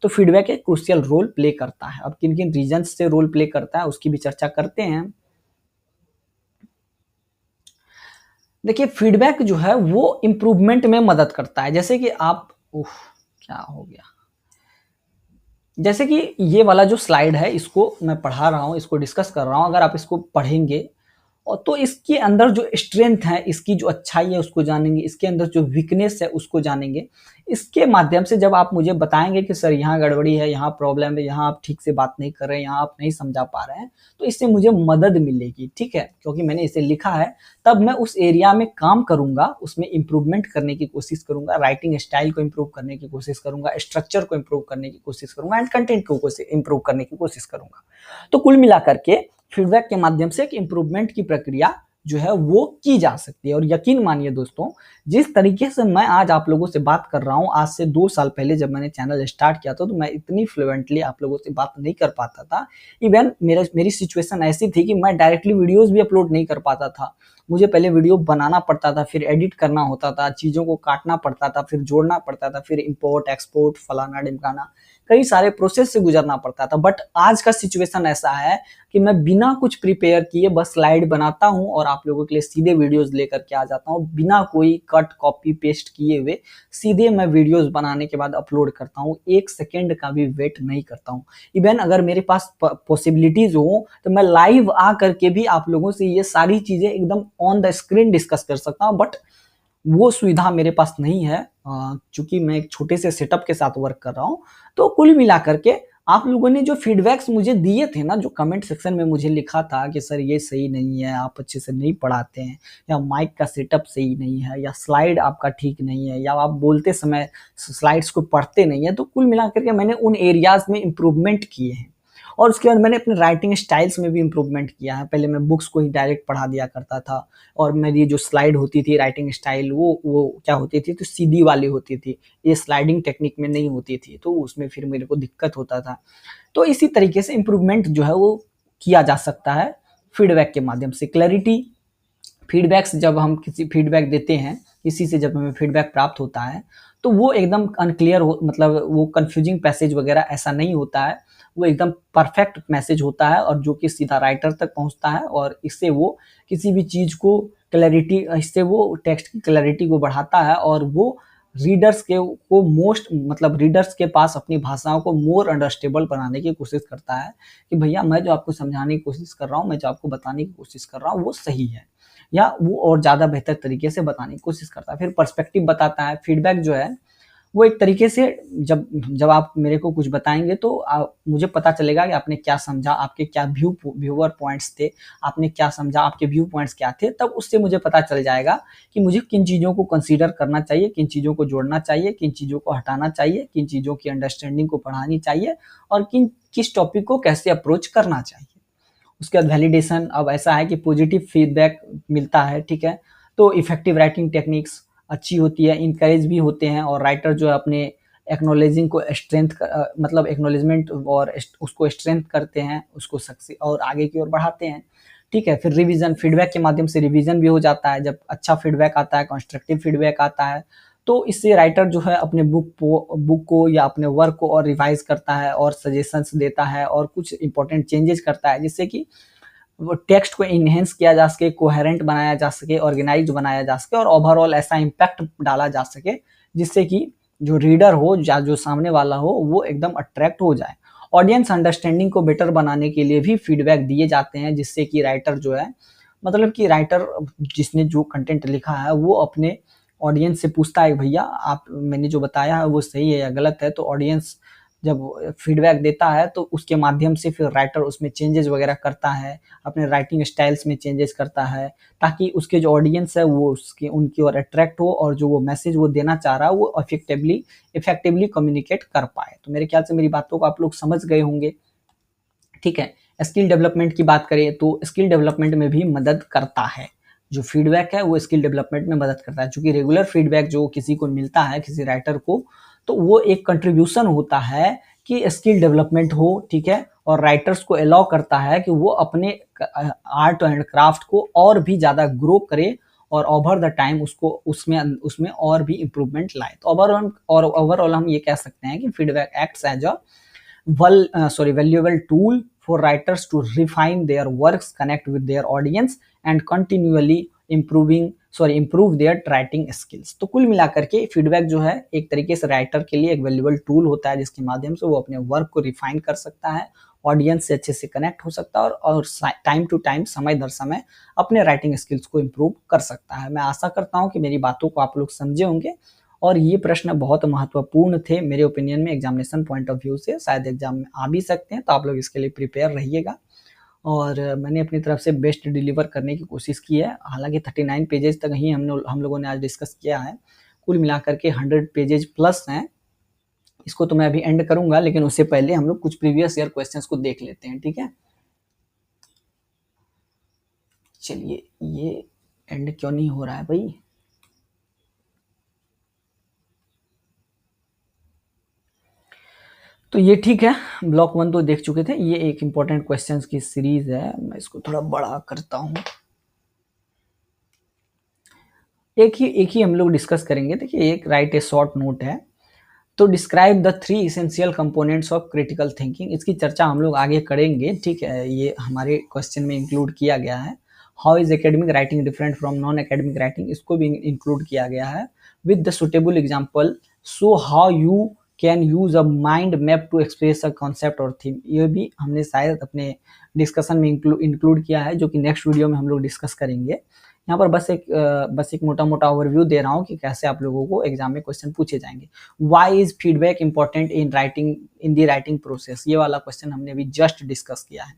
तो फीडबैक एक क्रूशियल रोल प्ले करता है। अब किन किन रीजन से रोल प्ले करता है उसकी भी चर्चा करते हैं। देखिए, फीडबैक जो है वो इम्प्रूवमेंट में मदद करता है। जैसे कि आप, क्या हो गया, जैसे कि ये वाला जो स्लाइड है इसको मैं पढ़ा रहा हूँ, इसको डिस्कस कर रहा हूँ, अगर आप इसको पढ़ेंगे और तो इसके अंदर जो स्ट्रेंथ है, इसकी जो अच्छाई है उसको जानेंगे, इसके अंदर जो वीकनेस है उसको जानेंगे। इसके माध्यम से जब आप मुझे बताएंगे कि सर यहाँ गड़बड़ी है, यहाँ प्रॉब्लम है, यहाँ आप ठीक से बात नहीं कर रहे हैं, यहाँ आप नहीं समझा पा रहे हैं, तो इससे मुझे मदद मिलेगी, ठीक है, क्योंकि मैंने इसे लिखा है। तब मैं उस एरिया में काम करूंगा, उसमें इंप्रूवमेंट करने की कोशिश करूंगा, राइटिंग स्टाइल को इंप्रूव करने की कोशिश करूंगा, स्ट्रक्चर को इंप्रूव करने की कोशिश करूंगा, एंड कंटेंट को इंप्रूव करने की कोशिश करूंगा। तो कुल मिलाकर के फीडबैक के माध्यम से एक इंप्रूवमेंट की प्रक्रिया जो है वो की जा सकती है। और यकीन मानिए दोस्तों, जिस तरीके से मैं आज आप लोगों से बात कर रहा हूं, आज से 2 साल पहले जब मैंने चैनल स्टार्ट किया था तो मैं इतनी फ्लुएंटली आप लोगों से बात नहीं कर पाता था। इवन मेरी सिचुएशन ऐसी थी कि मैं डायरेक्टली वीडियोस भी अपलोड नहीं कर पाता था। मुझे पहले वीडियो बनाना पड़ता था, फिर एडिट करना होता था, चीज़ों को काटना पड़ता था, फिर जोड़ना पड़ता था, फिर इंपोर्ट एक्सपोर्ट फलाना ढिमकाना, कई सारे प्रोसेस से गुजरना पड़ता था। बट आज का सिचुएशन ऐसा है कि मैं बिना कुछ प्रिपेयर किए बस स्लाइड बनाता हूं और आप लोगों के लिए सीधे वीडियोस लेकर के आ जाता हूं, बिना कोई कट कॉपी पेस्ट किए हुए सीधे मैं वीडियोस बनाने के बाद अपलोड करता हूं। 1 सेकेंड का भी वेट नहीं करता हूं। इवन अगर मेरे पास पॉसिबिलिटीज हो तो मैं लाइव आ करके भी आप लोगों से ये सारी चीजें एकदम ऑन द स्क्रीन डिस्कस कर सकता हूं, बट वो सुविधा मेरे पास नहीं है, चूंकि मैं एक छोटे से सेटअप के साथ वर्क कर रहा हूं। तो कुल मिलाकर के आप लोगों ने जो फीडबैक्स मुझे दिए थे ना, जो कमेंट सेक्शन में मुझे लिखा था कि सर ये सही नहीं है, आप अच्छे से नहीं पढ़ाते हैं, या माइक का सेटअप सही नहीं है, या स्लाइड आपका ठीक नहीं है, या आप बोलते समय स्लाइड्स को पढ़ते नहीं है, तो कुल मिलाकर के मैंने उन एरियाज में इम्प्रूवमेंट किए हैं। और उसके बाद मैंने अपने राइटिंग स्टाइल्स में भी इम्प्रूवमेंट किया है। पहले मैं बुक्स को ही डायरेक्ट पढ़ा दिया करता था, और मेरी जो स्लाइड होती थी राइटिंग स्टाइल वो क्या होती थी, तो सीधी वाली होती थी, ये स्लाइडिंग टेक्निक में नहीं होती थी, तो उसमें फिर मेरे को दिक्कत होता था। तो इसी तरीके से इम्प्रूवमेंट जो है वो किया जा सकता है फीडबैक के माध्यम से। क्लैरिटी, फीडबैक्स जब हम किसी फीडबैक देते हैं, किसी से जब हमें फीडबैक प्राप्त होता है तो वो एकदम अनक्लियर हो, मतलब वो कंफ्यूजिंग पैसेज वगैरह ऐसा नहीं होता है। वो एकदम परफेक्ट मैसेज होता है और जो कि सीधा राइटर तक पहुंचता है, और इससे वो किसी भी चीज़ को क्लैरिटी, इससे वो टेक्स्ट की क्लैरिटी को बढ़ाता है और वो रीडर्स के को मोस्ट मतलब रीडर्स के पास अपनी भाषाओं को मोर अंडरस्टेबल बनाने की कोशिश करता है कि भैया मैं जो आपको समझाने की कोशिश कर रहा हूँ, मैं जो आपको बताने की कोशिश कर रहा हूँ वो सही है, या वो और ज़्यादा बेहतर तरीके से बताने की कोशिश करता है। फिर पर्सपेक्टिव बताता है। फीडबैक जो है वो एक तरीके से जब जब आप मेरे को कुछ बताएंगे तो मुझे पता चलेगा कि आपने क्या समझा, आपके क्या व्यूअर पॉइंट्स थे, आपने क्या समझा, आपके व्यू पॉइंट्स क्या थे, तब उससे मुझे पता चल जाएगा कि मुझे किन चीज़ों को कंसीडर करना चाहिए, किन चीज़ों को जोड़ना चाहिए, किन चीज़ों को हटाना चाहिए, किन चीज़ों की अंडरस्टैंडिंग को बढ़ानी चाहिए और किस टॉपिक को कैसे अप्रोच करना चाहिए। उसके बाद वैलिडेशन, अब ऐसा है कि पॉजिटिव फीडबैक मिलता है, ठीक है, तो इफेक्टिव राइटिंग टेक्निक्स अच्छी होती है, इनकरेज भी होते हैं और राइटर जो है अपने एक्नॉलेजिंग को स्ट्रेंथ मतलब एक्नॉलेजमेंट और उसको स्ट्रेंथ करते हैं, उसको सक्सेस और आगे की ओर बढ़ाते हैं। ठीक है, फिर रिवीजन, फीडबैक के माध्यम से रिवीजन भी हो जाता है। जब अच्छा फीडबैक आता है, कंस्ट्रक्टिव फीडबैक आता है, तो इससे राइटर जो है अपने बुक को या अपने वर्क को और रिवाइज करता है और सजेशंस देता है और कुछ इंपॉर्टेंट चेंजेस करता है, जिससे कि वो टेक्स्ट को इनहेंस किया जा सके, कोहेरेंट बनाया जा सके, ऑर्गेनाइज बनाया जा सके और ओवरऑल ऐसा इम्पैक्ट डाला जा सके जिससे कि जो रीडर हो या जो सामने वाला हो वो एकदम अट्रैक्ट हो जाए। ऑडियंस अंडरस्टैंडिंग को बेटर बनाने के लिए भी फीडबैक दिए जाते हैं, जिससे कि राइटर जो है मतलब कि राइटर जिसने जो कंटेंट लिखा है वो अपने ऑडियंस से पूछता है भैया आप मैंने जो बताया है वो सही है या गलत है। तो ऑडियंस जब फीडबैक देता है तो उसके माध्यम से फिर राइटर उसमें चेंजेस वगैरह करता है, अपने राइटिंग स्टाइल्स में चेंजेस करता है, ताकि उसके जो ऑडियंस है वो उसके उनकी ओर अट्रैक्ट हो और जो वो मैसेज वो देना चाह रहा है वो इफेक्टिवली कम्युनिकेट कर पाए। तो मेरे ख्याल से मेरी बातों को आप लोग समझ गए होंगे। ठीक है, स्किल डेवलपमेंट की बात करें तो स्किल डेवलपमेंट में भी मदद करता है। जो फीडबैक है वो स्किल डेवलपमेंट में मदद करता है, क्योंकि रेगुलर फीडबैक जो किसी को मिलता है, किसी राइटर को, तो वो एक कंट्रीब्यूशन होता है कि स्किल डेवलपमेंट हो। ठीक है, और राइटर्स को अलाउ करता है कि वो अपने आर्ट एंड क्राफ्ट को और भी ज़्यादा ग्रो करे और ओवर द टाइम उसको उसमें और भी इम्प्रूवमेंट लाए। तो ओवरऑल हम ये कह सकते हैं कि feedback acts as a valuable tool for writers to refine their works, connect with their audience and continually improve their writing skills। तो कुल मिलाकर के फीडबैक जो है एक तरीके से राइटर के लिए एक वैल्यूएबल टूल होता है, जिसके माध्यम से वो अपने वर्क को रिफाइन कर सकता है, ऑडियंस से अच्छे से कनेक्ट हो सकता है और टाइम टू टाइम, समय दर समय अपने राइटिंग स्किल्स को इम्प्रूव कर सकता है। मैं आशा करता हूँ कि मेरी बातों को आप लोग समझे होंगे और ये प्रश्न बहुत महत्वपूर्ण थे मेरे ओपिनियन में, एग्जामिनेशन पॉइंट ऑफ व्यू से शायद एग्जाम में आ भी सकते हैं, तो आप लोग इसके लिए प्रिपेयर रहिएगा। और मैंने अपनी तरफ से बेस्ट डिलीवर करने की कोशिश की है। हालांकि 39 पेजेस तक ही हम लोगों ने आज डिस्कस किया है, कुल मिलाकर के 100 पेजेज प्लस हैं। इसको तो मैं अभी एंड करूंगा, लेकिन उससे पहले हम लोग कुछ प्रीवियस ईयर क्वेश्चंस को देख लेते हैं। ठीक है, चलिए, ये एंड क्यों नहीं हो रहा है भाई? तो ये ठीक है, ब्लॉक 1 तो देख चुके थे। ये एक इम्पोर्टेंट क्वेश्चंस की सीरीज है, मैं इसको थोड़ा बड़ा करता हूँ। एक ही हम लोग डिस्कस करेंगे। देखिए, एक राइट ए शॉर्ट नोट है, तो describe the 3 essential components of critical thinking. इसकी चर्चा हम लोग आगे करेंगे। ठीक है, ये हमारे क्वेश्चन में इंक्लूड किया गया है। How is academic writing different from non academic writing, इसको भी इंक्लूड किया गया है with the suitable example. So how you can use a mind map to express a concept और थीम, ये भी हमने शायद अपने डिस्कशन में इंक्लूड किया है, जो कि नेक्स्ट वीडियो में हम लोग डिस्कस करेंगे। यहाँ पर बस एक मोटा मोटा ओवरव्यू दे रहा हूँ कि कैसे आप लोगों को एग्जाम में क्वेश्चन पूछे जाएंगे। Why is feedback important in the writing process, ये वाला क्वेश्चन हमने अभी जस्ट डिस्कस किया है।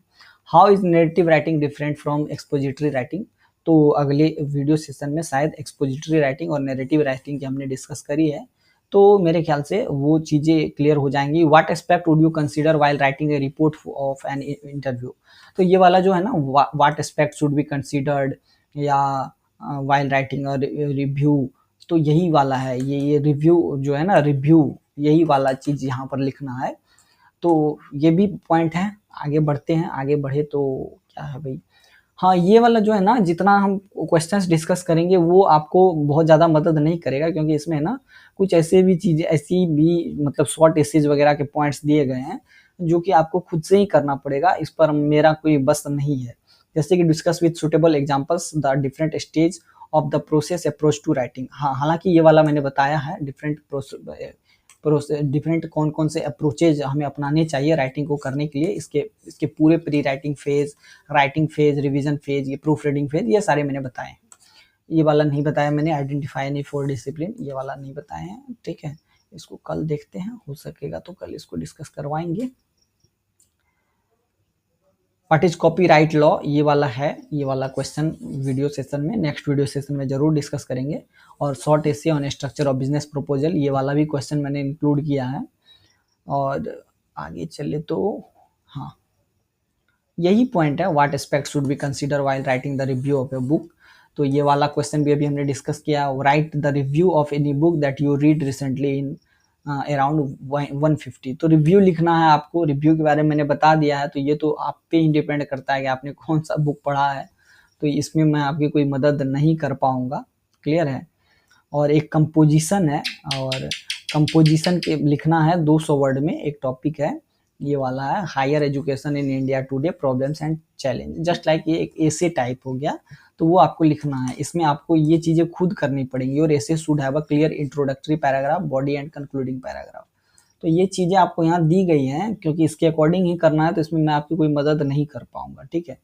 How is narrative writing different from expository writing, तो अगले वीडियो सेशन में शायद एक्सपोजिटरी राइटिंग और नैरेटिव राइटिंग की हमने डिस्कस करी है, तो मेरे ख्याल से वो चीज़ें क्लियर हो जाएंगी। What aspect would you consider while writing a report of an interview, तो ये वाला जो है ना, what aspect should be considered या वाइल राइटिंग और रिव्यू, तो यही वाला है। ये रिव्यू जो है ना, रिव्यू यही वाला चीज़ यहाँ पर लिखना है। तो ये भी पॉइंट है। आगे बढ़ते हैं, आगे बढ़े तो क्या है भाई, हाँ, ये वाला जो है ना, जितना हम क्वेश्चंस डिस्कस करेंगे वो आपको बहुत ज़्यादा मदद नहीं करेगा, क्योंकि इसमें ना कुछ ऐसे भी चीज़ें, ऐसी भी मतलब शॉर्ट एसेज वगैरह के पॉइंट्स दिए गए हैं जो कि आपको खुद से ही करना पड़ेगा, इस पर मेरा कोई बस नहीं है। जैसे कि discuss with suitable examples the different stage of the process approach to writing. हाँ, हालांकि ये वाला मैंने बताया है डिफरेंट डिफरेंट कौन कौन से अप्रोचेज हमें अपनाने चाहिए राइटिंग को करने के लिए, इसके पूरे pre writing phase, revision phase, ये प्रूफ रीडिंग फेज, ये सारे मैंने बताए हैं। ये वाला नहीं बताया मैंने, आइडेंटिफाई एनी 4 डिसिप्लिन, ये वाला नहीं बताए हैं, ठीक है। इसको कल देखते हैं, हो सकेगा तो कल इसको डिस्कस करवाएंगे। व्हाट इज कॉपीराइट लॉ, ये वाला है, ये वाला क्वेश्चन वीडियो सेशन में, नेक्स्ट वीडियो सेशन में जरूर डिस्कस करेंगे। और short essay on structure of business proposal, ये वाला भी क्वेश्चन मैंने इंक्लूड किया है। और आगे चले तो हाँ, यही पॉइंट है, what aspect should be consider while writing the review of a book. तो ये वाला क्वेश्चन भी अभी हमने डिस्कस किया। Right the review of any book that you read recently in around 150। तो रिव्यू लिखना है आपको, रिव्यू के बारे में मैंने बता दिया है, तो ये तो आप पे ही डिपेंड करता है कि आपने कौन सा बुक पढ़ा है, तो इसमें मैं आपकी कोई मदद नहीं कर पाऊंगा, क्लियर है। और एक कंपोजिशन है, और कंपोजिशन के लिखना है 200 वर्ड में, एक टॉपिक है, ये वाला है higher education in India today problems and challenge, just like ये एक एसे टाइप हो गया, तो वो आपको लिखना है। इसमें आपको ये चीजें खुद करनी पड़ेंगी, और essay should have a clear introductory paragraph, body and concluding paragraph. तो ये चीजें आपको यहाँ दी गई हैं, क्योंकि इसके अकॉर्डिंग ही करना है, तो इसमें मैं आपकी कोई मदद नहीं कर पाऊंगा, ठीक है।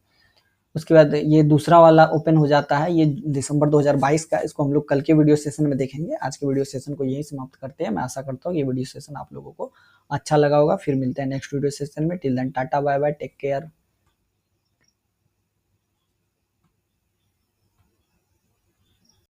उसके बाद ये दूसरा वाला ओपन हो जाता है, ये दिसंबर 2022 का, इसको हम लोग कल के वीडियो सेशन में देखेंगे। आज के वीडियो सेशन को यही समाप्त करते हैं। मैं आशा करता हूँ ये वीडियो सेशन आप लोगों को अच्छा लगा होगा। फिर मिलते हैं नेक्स्ट वीडियो सेशन में। Till then tata bye bye, take care.